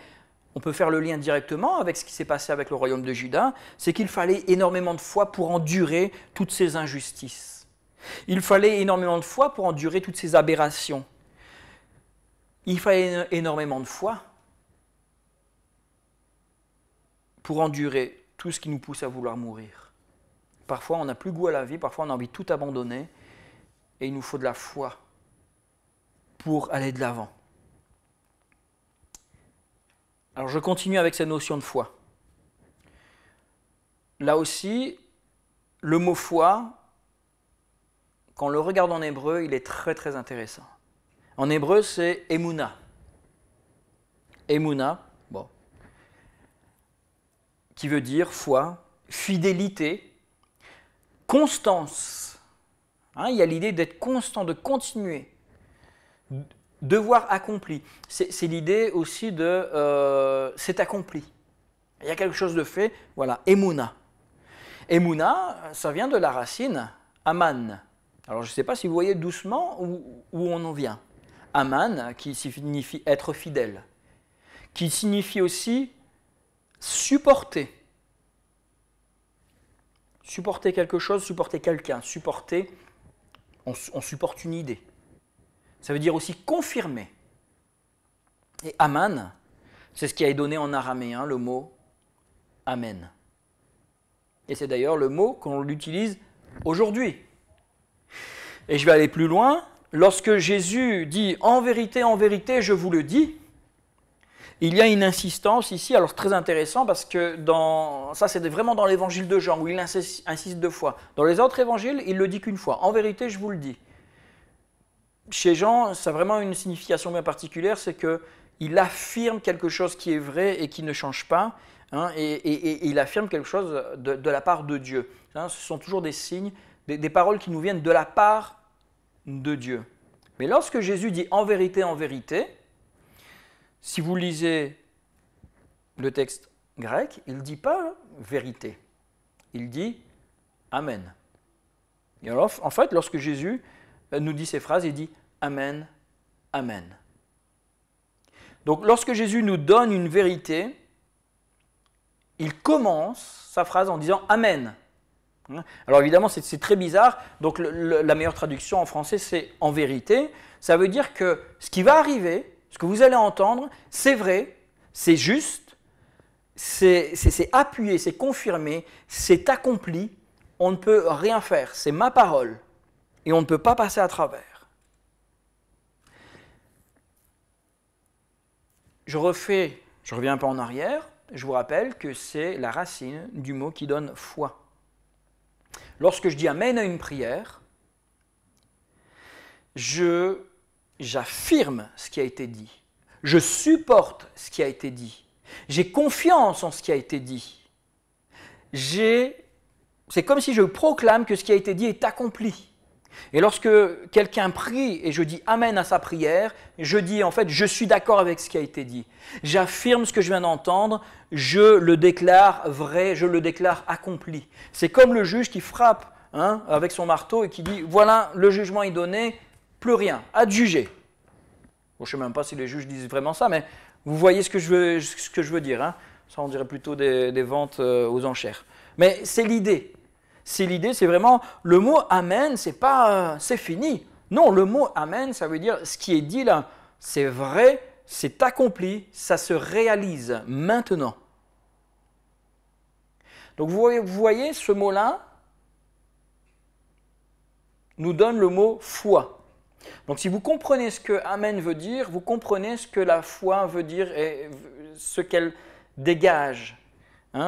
on peut faire le lien directement avec ce qui s'est passé avec le royaume de Juda, c'est qu'il fallait énormément de foi pour endurer toutes ces injustices. Il fallait énormément de foi pour endurer toutes ces aberrations. Il fallait énormément de foi pour endurer tout ce qui nous pousse à vouloir mourir. Parfois, on n'a plus goût à la vie, parfois on a envie de tout abandonner, et il nous faut de la foi pour aller de l'avant. Alors je continue avec cette notion de foi. Là aussi, le mot foi, quand on le regarde en hébreu, il est très très intéressant. En hébreu, c'est emuna. Emuna, bon, qui veut dire foi, fidélité, constance. Hein, il y a l'idée d'être constant, de continuer, devoir accompli. C'est l'idée aussi de c'est accompli. Il y a quelque chose de fait, voilà, emuna. Emuna, ça vient de la racine aman. Alors je ne sais pas si vous voyez doucement où on en vient. Aman, qui signifie être fidèle, qui signifie aussi supporter. Supporter quelque chose, supporter quelqu'un, supporter, on supporte une idée. Ça veut dire aussi confirmer. Et aman, c'est ce qui est donné en araméen, le mot amen. Et c'est d'ailleurs le mot qu'on utilise aujourd'hui. Et je vais aller plus loin. Lorsque Jésus dit « en vérité, je vous le dis », il y a une insistance ici, alors très intéressant parce que ça c'est vraiment dans l'évangile de Jean où il insiste 2 fois. Dans les autres évangiles, il le dit qu'une fois. « En vérité, je vous le dis ». Chez Jean, ça a vraiment une signification bien particulière, c'est qu'il affirme quelque chose qui est vrai et qui ne change pas, hein, et il affirme quelque chose de la part de Dieu. Hein, ce sont toujours des signes, des paroles qui nous viennent de la part de Dieu. Mais lorsque Jésus dit « en vérité », si vous lisez le texte grec, il ne dit pas « vérité », il dit « amen ». Et alors, en fait, lorsque Jésus nous dit ces phrases, il dit « amen, amen ». Donc, lorsque Jésus nous donne une vérité, il commence sa phrase en disant « amen ». Alors évidemment, c'est très bizarre, donc la meilleure traduction en français, c'est « en vérité ». Ça veut dire que ce qui va arriver, ce que vous allez entendre, c'est vrai, c'est juste, c'est appuyé, c'est confirmé, c'est accompli, on ne peut rien faire, c'est ma parole, et on ne peut pas passer à travers. Je reviens un peu en arrière, je vous rappelle que c'est la racine du mot qui donne foi. Lorsque je dis amen à une prière, j'affirme ce qui a été dit. Je supporte ce qui a été dit. J'ai confiance en ce qui a été dit. C'est comme si je proclame que ce qui a été dit est accompli. Et lorsque quelqu'un prie et je dis amen à sa prière, je dis en fait je suis d'accord avec ce qui a été dit. J'affirme ce que je viens d'entendre, je le déclare vrai, je le déclare accompli. C'est comme le juge qui frappe avec son marteau et qui dit voilà, le jugement est donné, plus rien, à juger. Bon, je ne sais même pas si les juges disent vraiment ça, mais vous voyez ce que je veux dire. Hein. Ça, on dirait plutôt des ventes aux enchères. Mais c'est l'idée. C'est l'idée, c'est vraiment, le mot « amen », c'est pas « c'est fini ». Non, le mot « amen », ça veut dire ce qui est dit là, c'est vrai, c'est accompli, ça se réalise maintenant. Donc vous voyez, ce mot-là nous donne le mot « foi ». Donc si vous comprenez ce que « amen » veut dire, vous comprenez ce que la foi veut dire et ce qu'elle dégage.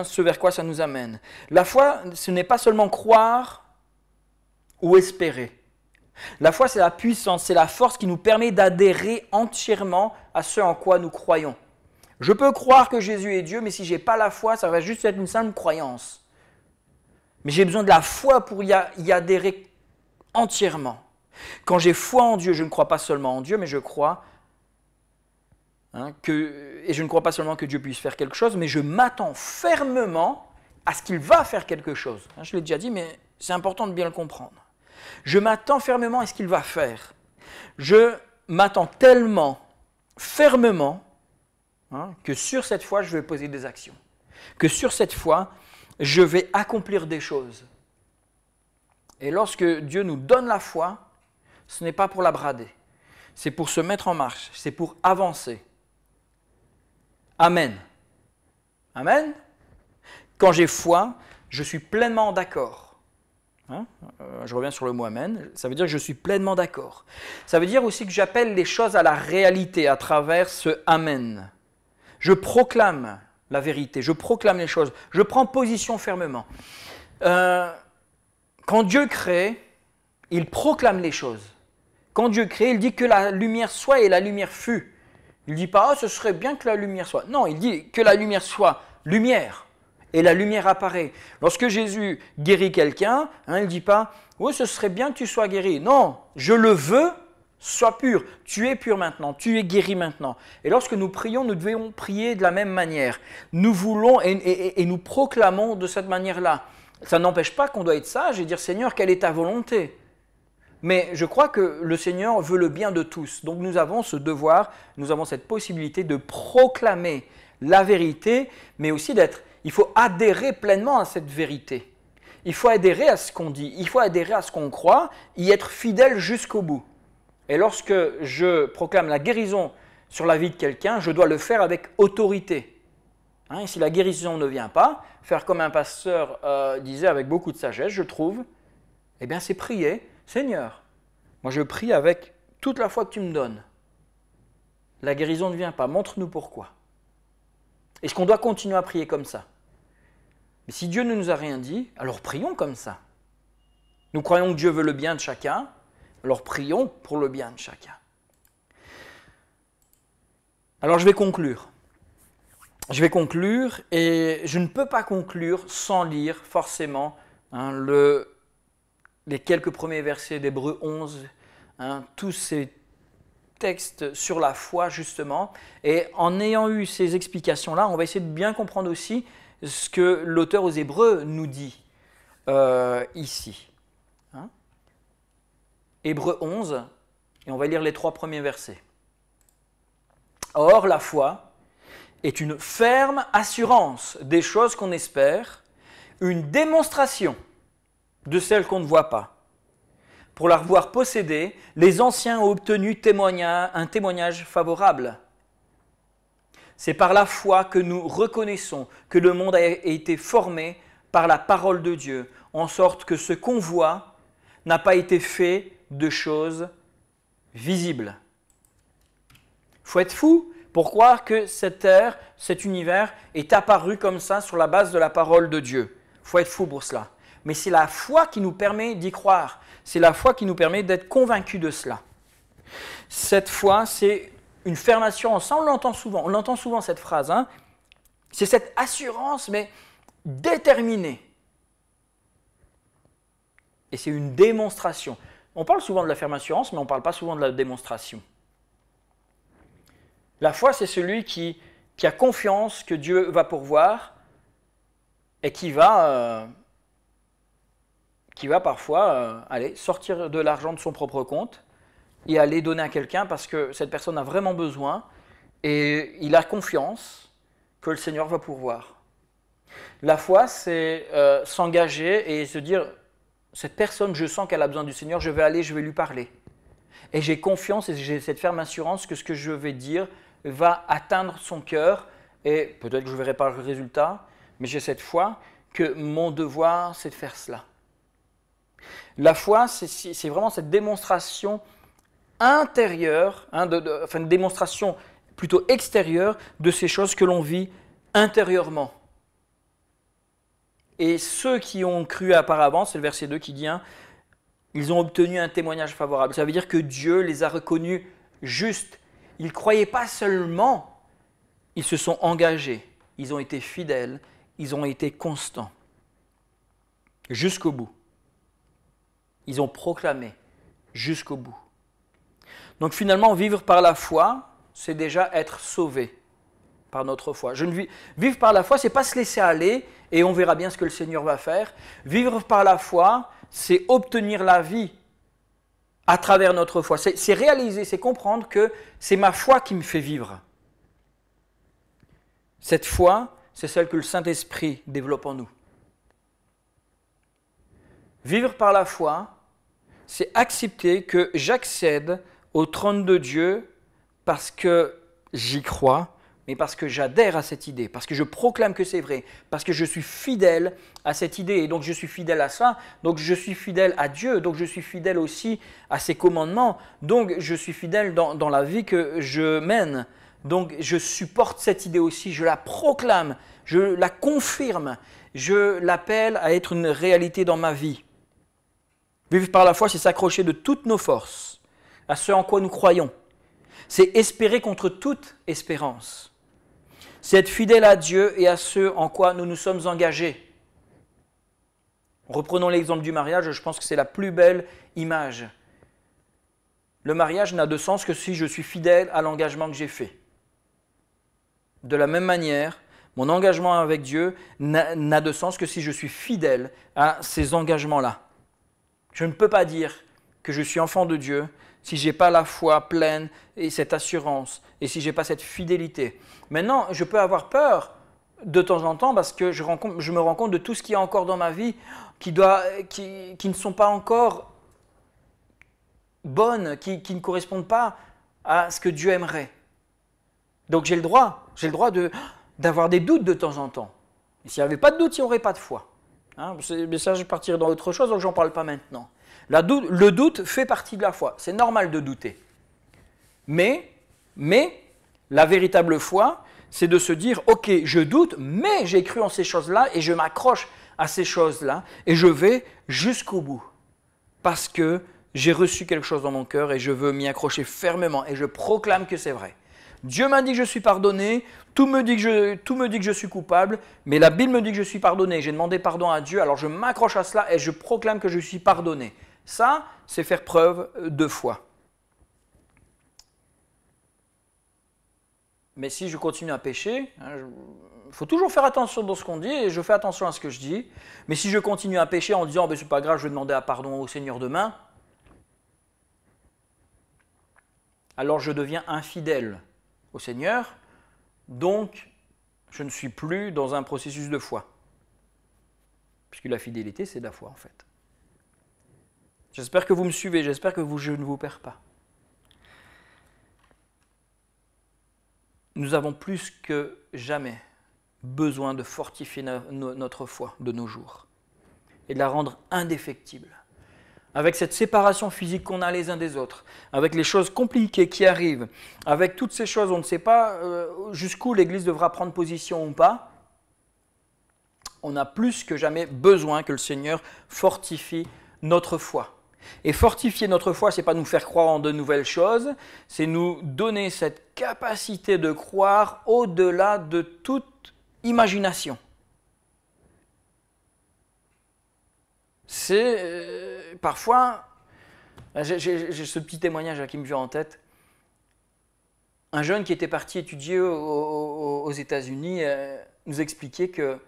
Ce vers quoi ça nous amène. La foi, ce n'est pas seulement croire ou espérer. La foi, c'est la puissance, c'est la force qui nous permet d'adhérer entièrement à ce en quoi nous croyons. Je peux croire que Jésus est Dieu, mais si je n'ai pas la foi, ça va juste être une simple croyance. Mais j'ai besoin de la foi pour y adhérer entièrement. Quand j'ai foi en Dieu, je ne crois pas seulement en Dieu, mais je crois et je ne crois pas seulement que Dieu puisse faire quelque chose, mais je m'attends fermement à ce qu'il va faire quelque chose. Je l'ai déjà dit, mais c'est important de bien le comprendre. Je m'attends fermement à ce qu'il va faire. Je m'attends tellement fermement que sur cette foi, je vais poser des actions. Que sur cette foi, je vais accomplir des choses. Et lorsque Dieu nous donne la foi, ce n'est pas pour la brader. C'est pour se mettre en marche. C'est pour avancer. Amen. Amen. Quand j'ai foi, je suis pleinement d'accord. Je reviens sur le mot amen. Ça veut dire que je suis pleinement d'accord. Ça veut dire aussi que j'appelle les choses à la réalité à travers ce amen. Je proclame la vérité. Je proclame les choses. Je prends position fermement. Quand Dieu crée, il proclame les choses. Quand Dieu crée, il dit que la lumière soit et la lumière fut. Il ne dit pas, oh, ce serait bien que la lumière soit. Non, il dit que la lumière soit lumière. Et la lumière apparaît. Lorsque Jésus guérit quelqu'un, il ne dit pas, oui, ce serait bien que tu sois guéri. Non, je le veux, sois pur. Tu es pur maintenant, tu es guéri maintenant. Et lorsque nous prions, nous devons prier de la même manière. Nous voulons et nous proclamons de cette manière-là. Ça n'empêche pas qu'on doit être sage et dire, Seigneur, quelle est ta volonté ? Mais je crois que le Seigneur veut le bien de tous. Donc nous avons ce devoir, nous avons cette possibilité de proclamer la vérité, mais aussi il faut adhérer pleinement à cette vérité. Il faut adhérer à ce qu'on dit, il faut adhérer à ce qu'on croit, y être fidèle jusqu'au bout. Et lorsque je proclame la guérison sur la vie de quelqu'un, je dois le faire avec autorité. Et si la guérison ne vient pas, faire comme un pasteur disait avec beaucoup de sagesse, je trouve, eh bien c'est prier. Seigneur, moi je prie avec toute la foi que tu me donnes. La guérison ne vient pas, montre-nous pourquoi. Est-ce qu'on doit continuer à prier comme ça ? Mais si Dieu ne nous a rien dit, alors prions comme ça. Nous croyons que Dieu veut le bien de chacun, alors prions pour le bien de chacun. Alors je vais conclure. Et je ne peux pas conclure sans lire forcément les quelques premiers versets d'Hébreux 11, tous ces textes sur la foi justement. Et en ayant eu ces explications-là, on va essayer de bien comprendre aussi ce que l'auteur aux Hébreux nous dit ici. Hébreux 11, et on va lire les 3 premiers versets. Or, la foi est une ferme assurance des choses qu'on espère, une démonstration de celles qu'on ne voit pas. Pour l'avoir possédée, les anciens ont obtenu un témoignage favorable. C'est par la foi que nous reconnaissons que le monde a été formé par la parole de Dieu, en sorte que ce qu'on voit n'a pas été fait de choses visibles. Il faut être fou pour croire que cette terre, cet univers est apparu comme ça sur la base de la parole de Dieu. Il faut être fou pour cela. Mais c'est la foi qui nous permet d'y croire. C'est la foi qui nous permet d'être convaincus de cela. Cette foi, c'est une ferme assurance. Ça, on l'entend souvent cette phrase. C'est cette assurance, mais déterminée. Et c'est une démonstration. On parle souvent de la ferme assurance, mais on ne parle pas souvent de la démonstration. La foi, c'est celui qui a confiance que Dieu va pourvoir et qui va parfois sortir de l'argent de son propre compte et aller donner à quelqu'un parce que cette personne a vraiment besoin et il a confiance que le Seigneur va pourvoir. La foi, c'est s'engager et se dire, cette personne, je sens qu'elle a besoin du Seigneur, je vais aller, je vais lui parler. Et j'ai confiance et j'ai cette ferme assurance que ce que je vais dire va atteindre son cœur et peut-être que je ne verrai pas le résultat, mais j'ai cette foi que mon devoir, c'est de faire cela. La foi, c'est vraiment cette démonstration intérieure, une démonstration plutôt extérieure de ces choses que l'on vit intérieurement. Et ceux qui ont cru auparavant, c'est le verset 2 qui dit, ils ont obtenu un témoignage favorable. Ça veut dire que Dieu les a reconnus justes. Ils ne croyaient pas seulement, ils se sont engagés, ils ont été fidèles, ils ont été constants. Jusqu'au bout. Ils ont proclamé jusqu'au bout. Donc finalement, vivre par la foi, c'est déjà être sauvé par notre foi. Vivre par la foi, c'est pas se laisser aller et on verra bien ce que le Seigneur va faire. Vivre par la foi, c'est obtenir la vie à travers notre foi. C'est réaliser, c'est comprendre que c'est ma foi qui me fait vivre. Cette foi, c'est celle que le Saint-Esprit développe en nous. Vivre par la foi, c'est accepter que j'accède au trône de Dieu parce que j'y crois, mais parce que j'adhère à cette idée, parce que je proclame que c'est vrai, parce que je suis fidèle à cette idée, et donc je suis fidèle à ça, donc je suis fidèle à Dieu, donc je suis fidèle aussi à ses commandements, donc je suis fidèle dans la vie que je mène, donc je supporte cette idée aussi, je la proclame, je la confirme, je l'appelle à être une réalité dans ma vie. Vivre par la foi, c'est s'accrocher de toutes nos forces à ce en quoi nous croyons. C'est espérer contre toute espérance. C'est être fidèle à Dieu et à ce en quoi nous nous sommes engagés. Reprenons l'exemple du mariage, je pense que c'est la plus belle image. Le mariage n'a de sens que si je suis fidèle à l'engagement que j'ai fait. De la même manière, mon engagement avec Dieu n'a de sens que si je suis fidèle à ces engagements-là. Je ne peux pas dire que je suis enfant de Dieu si je n'ai pas la foi pleine et cette assurance, et si je n'ai pas cette fidélité. Maintenant, je peux avoir peur de temps en temps parce que je me rends compte de tout ce qu'il y a encore dans ma vie qui ne sont pas encore bonnes, qui ne correspondent pas à ce que Dieu aimerait. Donc j'ai le droit d'avoir des doutes de temps en temps. Et s'il n'y avait pas de doute, il n'y aurait pas de foi. Mais ça, je vais partir dans autre chose, donc je n'en parle pas maintenant. Le doute fait partie de la foi. C'est normal de douter. Mais la véritable foi, c'est de se dire, ok, je doute, mais j'ai cru en ces choses-là et je m'accroche à ces choses-là et je vais jusqu'au bout. Parce que j'ai reçu quelque chose dans mon cœur et je veux m'y accrocher fermement et je proclame que c'est vrai. Dieu m'a dit que je suis pardonné, tout me dit que je suis coupable, mais la Bible me dit que je suis pardonné. J'ai demandé pardon à Dieu, alors je m'accroche à cela et je proclame que je suis pardonné. Ça, c'est faire preuve de foi. Mais si je continue à pécher, il faut toujours faire attention dans ce qu'on dit, et je fais attention à ce que je dis. Mais si je continue à pécher en disant, c'est pas grave, je vais demander pardon au Seigneur demain, alors je deviens infidèle au Seigneur, donc je ne suis plus dans un processus de foi. Puisque la fidélité, c'est de la foi en fait. J'espère que vous me suivez, j'espère que je ne vous perds pas. Nous avons plus que jamais besoin de fortifier notre foi de nos jours et de la rendre indéfectible. Avec cette séparation physique qu'on a les uns des autres, avec les choses compliquées qui arrivent, avec toutes ces choses, on ne sait pas jusqu'où l'Église devra prendre position ou pas, on a plus que jamais besoin que le Seigneur fortifie notre foi. Et fortifier notre foi, ce n'est pas nous faire croire en de nouvelles choses, c'est nous donner cette capacité de croire au-delà de toute imagination. C'est parfois, j'ai ce petit témoignage qui me vient en tête. Un jeune qui était parti étudier aux États-Unis nous expliquait que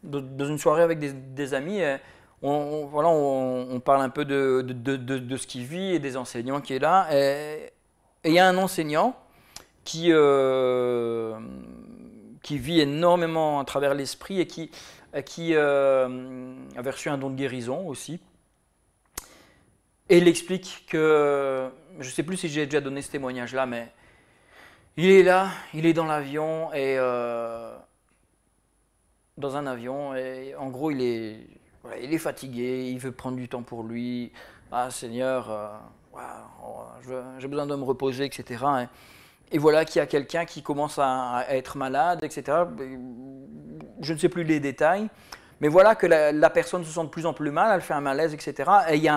dans une soirée avec des amis, on parle un peu de ce qu'il vit et des enseignants qui est là. Et il y a un enseignant qui vit énormément à travers l'esprit et qui avait reçu un don de guérison aussi. Et il explique que, je ne sais plus si j'ai déjà donné ce témoignage-là, mais il est là, il est dans l'avion, et dans un avion, et en gros il est fatigué, il veut prendre du temps pour lui. Ah Seigneur, j'ai besoin de me reposer, etc. Et voilà qu'il y a quelqu'un qui commence à être malade, etc. Je ne sais plus les détails, mais voilà que la personne se sent de plus en plus mal, elle fait un malaise, etc. Et il y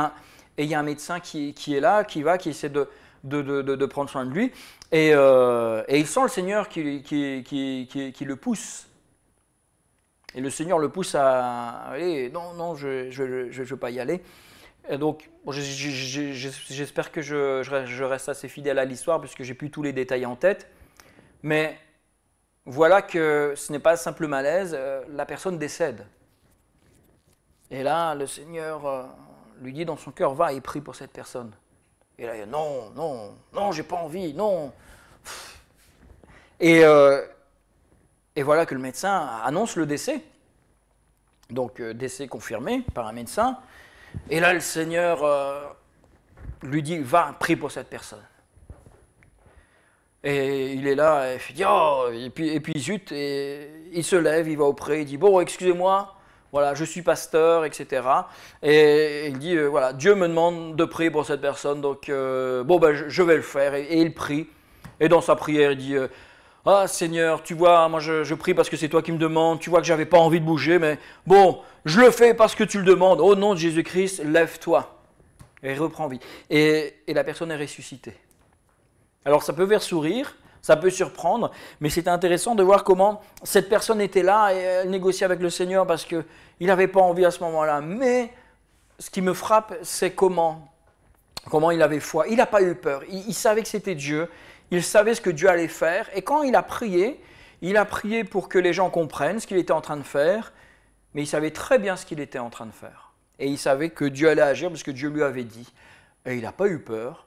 a un médecin qui est là, qui essaie de prendre soin de lui, et il sent le Seigneur qui le pousse. Et le Seigneur le pousse à aller, non, je veux pas y aller. Et donc, j'espère que je reste assez fidèle à l'histoire, puisque j'ai plus tous les détails en tête. Mais voilà que ce n'est pas un simple malaise, la personne décède. Et là, le Seigneur lui dit dans son cœur, va et prie pour cette personne. Et là, il dit, non, j'ai pas envie, non. Et voilà que le médecin annonce le décès. Donc, décès confirmé par un médecin. Et là, le Seigneur lui dit, va, prie pour cette personne. Et il est là, et il dit, oh, et puis zut, et il se lève, il va auprès, il dit, bon, excusez-moi, voilà, je suis pasteur, etc. Et il dit, voilà, Dieu me demande de prier pour cette personne, donc bon, ben, je vais le faire. Et il prie. Et dans sa prière, il dit, ah Seigneur, tu vois, moi je prie parce que c'est toi qui me demandes, tu vois que j'avais pas envie de bouger, mais bon, je le fais parce que tu le demandes. Au nom de Jésus-Christ, lève-toi. Et reprends vie. Et la personne est ressuscitée. Alors ça peut faire sourire, ça peut surprendre, mais c'est intéressant de voir comment cette personne était là et elle négociait avec le Seigneur parce qu'il n'avait pas envie à ce moment-là. Mais ce qui me frappe, c'est comment il avait foi. Il n'a pas eu peur, il savait que c'était Dieu, il savait ce que Dieu allait faire. Et quand il a prié pour que les gens comprennent ce qu'il était en train de faire, mais il savait très bien ce qu'il était en train de faire. Et il savait que Dieu allait agir parce que Dieu lui avait dit. Et il n'a pas eu peur.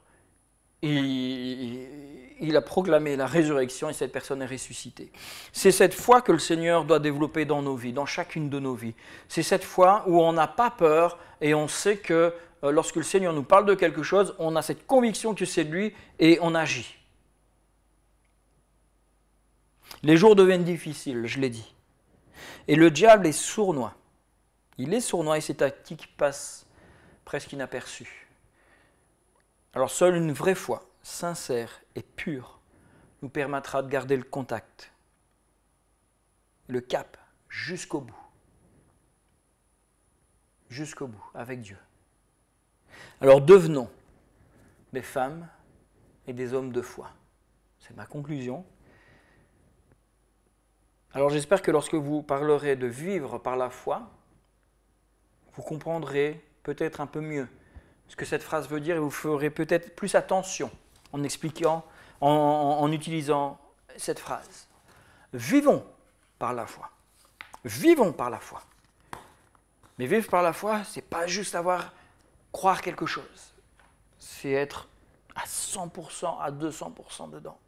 Il a proclamé la résurrection et cette personne est ressuscitée. C'est cette foi que le Seigneur doit développer dans nos vies, dans chacune de nos vies. C'est cette foi où on n'a pas peur et on sait que lorsque le Seigneur nous parle de quelque chose, on a cette conviction que c'est lui et on agit. Les jours deviennent difficiles, je l'ai dit. Et le diable est sournois. Il est sournois et ses tactiques passent presque inaperçues. Alors seule une vraie foi, sincère et pure, nous permettra de garder le contact, le cap jusqu'au bout avec Dieu. Alors devenons des femmes et des hommes de foi. C'est ma conclusion. Alors j'espère que lorsque vous parlerez de vivre par la foi, vous comprendrez peut-être un peu mieux ce que cette phrase veut dire et vous ferez peut-être plus attention en expliquant, en utilisant cette phrase. Vivons par la foi. Vivons par la foi. Mais vivre par la foi, c'est pas juste croire quelque chose. C'est être à 100%, à 200% dedans.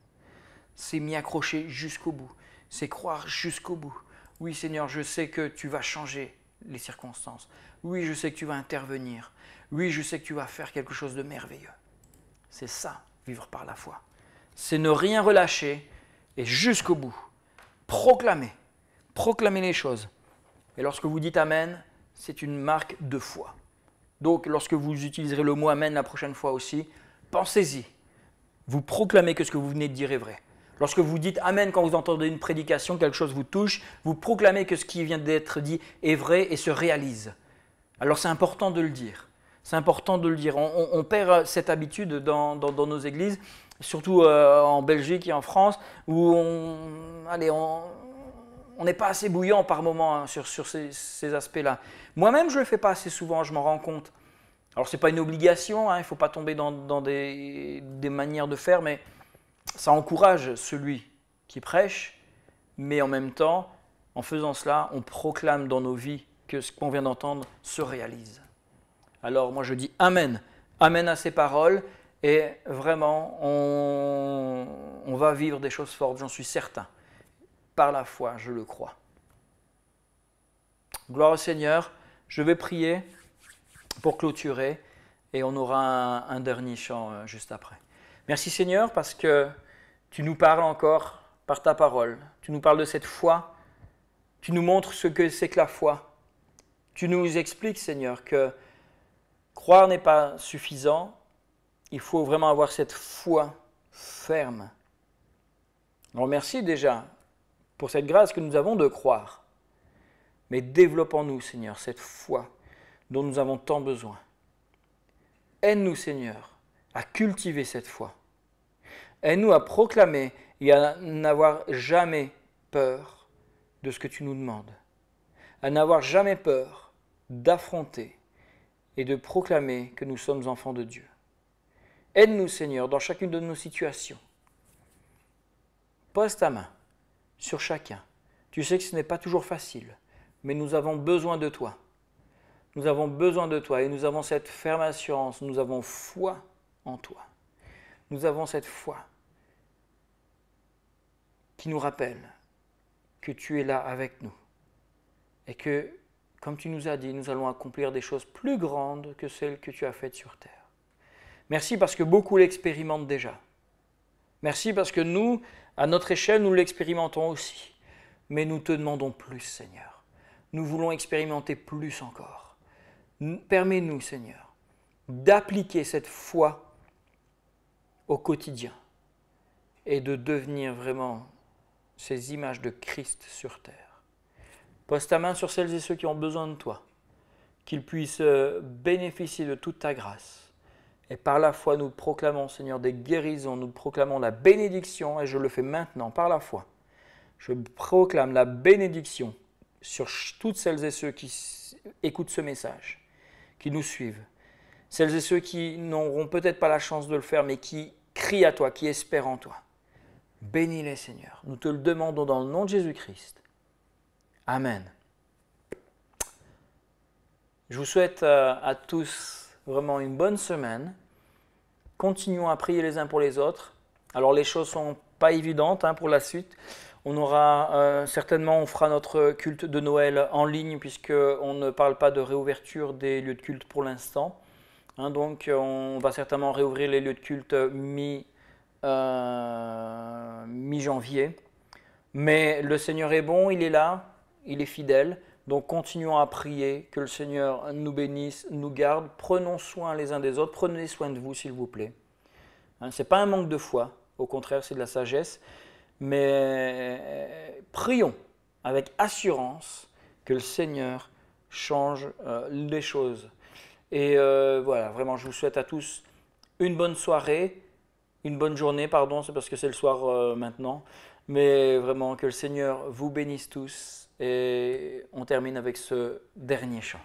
C'est m'y accrocher jusqu'au bout. C'est croire jusqu'au bout. Oui Seigneur, je sais que tu vas changer les circonstances. Oui, je sais que tu vas intervenir. Oui, je sais que tu vas faire quelque chose de merveilleux. C'est ça, vivre par la foi. C'est ne rien relâcher et jusqu'au bout, proclamer les choses. Et lorsque vous dites Amen, c'est une marque de foi. Donc, lorsque vous utiliserez le mot Amen la prochaine fois aussi, pensez-y. Vous proclamez que ce que vous venez de dire est vrai. Lorsque vous dites Amen quand vous entendez une prédication, quelque chose vous touche, vous proclamez que ce qui vient d'être dit est vrai et se réalise. Alors c'est important de le dire. C'est important de le dire. On perd cette habitude dans nos églises, surtout en Belgique et en France, où on n'est pas assez bouillant par moment sur ces aspects-là. Moi-même, je ne le fais pas assez souvent, je m'en rends compte. Alors, ce n'est pas une obligation, il ne faut pas tomber dans des manières de faire, mais ça encourage celui qui prêche, mais en même temps, en faisant cela, on proclame dans nos vies que ce qu'on vient d'entendre se réalise. Alors moi je dis Amen, Amen à ces paroles et vraiment on va vivre des choses fortes, j'en suis certain. Par la foi, je le crois. Gloire au Seigneur, je vais prier pour clôturer et on aura un dernier chant juste après. Merci Seigneur parce que tu nous parles encore par ta parole, tu nous parles de cette foi, tu nous montres ce que c'est que la foi. Tu nous expliques Seigneur que croire n'est pas suffisant, il faut vraiment avoir cette foi ferme. Alors merci déjà pour cette grâce que nous avons de croire, mais développons-nous Seigneur cette foi dont nous avons tant besoin. Aide-nous Seigneur à cultiver cette foi. Aide-nous à proclamer et à n'avoir jamais peur de ce que tu nous demandes, à n'avoir jamais peur d'affronter et de proclamer que nous sommes enfants de Dieu. Aide-nous, Seigneur, dans chacune de nos situations. Pose ta main sur chacun. Tu sais que ce n'est pas toujours facile, mais nous avons besoin de toi. Nous avons besoin de toi et nous avons cette ferme assurance, nous avons foi en toi. Nous avons cette foi qui nous rappelle que tu es là avec nous et que comme tu nous as dit, nous allons accomplir des choses plus grandes que celles que tu as faites sur terre. Merci parce que beaucoup l'expérimentent déjà. Merci parce que nous, à notre échelle, nous l'expérimentons aussi. Mais nous te demandons plus, Seigneur. Nous voulons expérimenter plus encore. Permets-nous, Seigneur, d'appliquer cette foi au quotidien et de devenir vraiment ces images de Christ sur terre. Pose ta main sur celles et ceux qui ont besoin de toi, qu'ils puissent bénéficier de toute ta grâce. Et par la foi, nous proclamons, Seigneur, des guérisons, nous proclamons la bénédiction, et je le fais maintenant par la foi. Je proclame la bénédiction sur toutes celles et ceux qui écoutent ce message, qui nous suivent. Celles et ceux qui n'auront peut-être pas la chance de le faire, mais qui crient à toi, qui espèrent en toi. Bénis-les, Seigneur. Nous te le demandons dans le nom de Jésus-Christ. Amen. Je vous souhaite à tous vraiment une bonne semaine. Continuons à prier les uns pour les autres. Alors les choses ne sont pas évidentes pour la suite. On aura certainement, on fera notre culte de Noël en ligne puisqu'on ne parle pas de réouverture des lieux de culte pour l'instant. Donc on va certainement réouvrir les lieux de culte mi-janvier. Mais le Seigneur est bon, il est là, il est fidèle. Donc continuons à prier, que le Seigneur nous bénisse, nous garde. Prenons soin les uns des autres, prenez soin de vous s'il vous plaît. Ce n'est pas un manque de foi, au contraire c'est de la sagesse. Mais prions avec assurance que le Seigneur change les choses. Et voilà, vraiment je vous souhaite à tous une bonne soirée, une bonne journée, pardon, c'est parce que c'est le soir maintenant. Mais vraiment que le Seigneur vous bénisse tous. Et on termine avec ce dernier chant.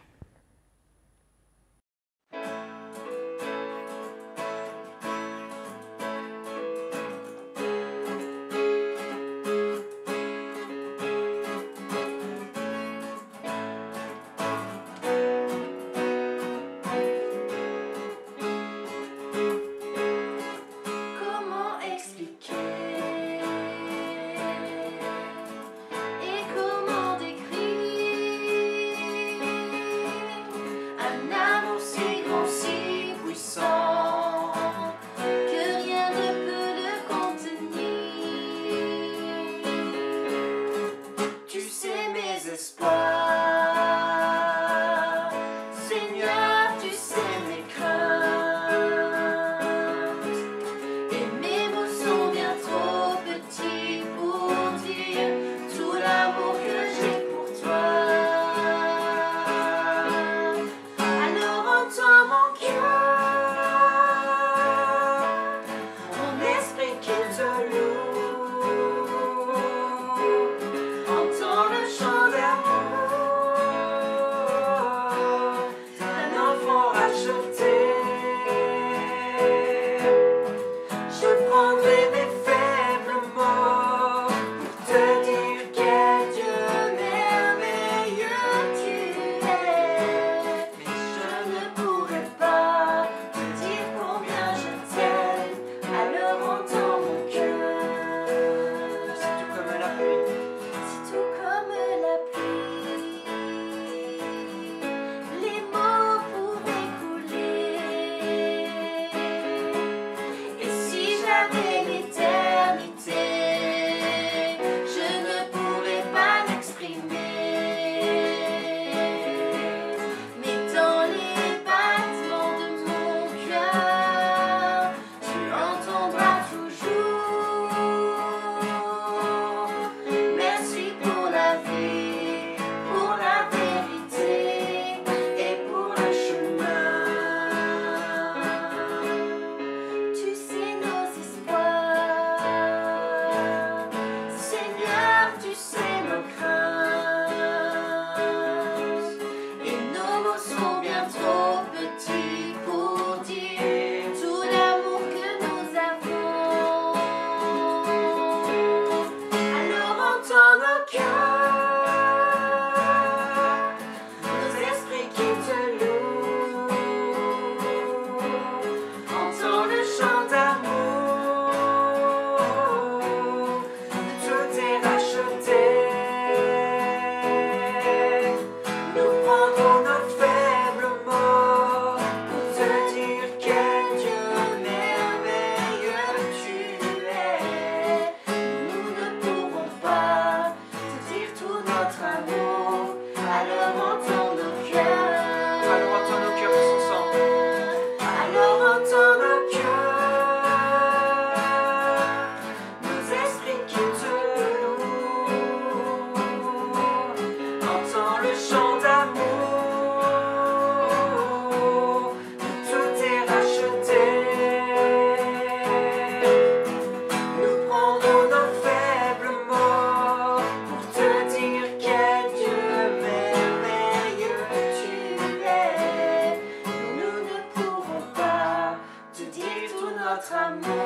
notre amour. Alors entends nos cœurs. Alors entends nos cœurs tous ensemble. Alors entends nos cœurs. Nos esprits qui te louent. Entends le chant d'amour. Tout est racheté. Nous prendrons nos faibles mots pour te dire quel Dieu merveilleux tu es. Nous ne pourrons pas te dire tout notre amour.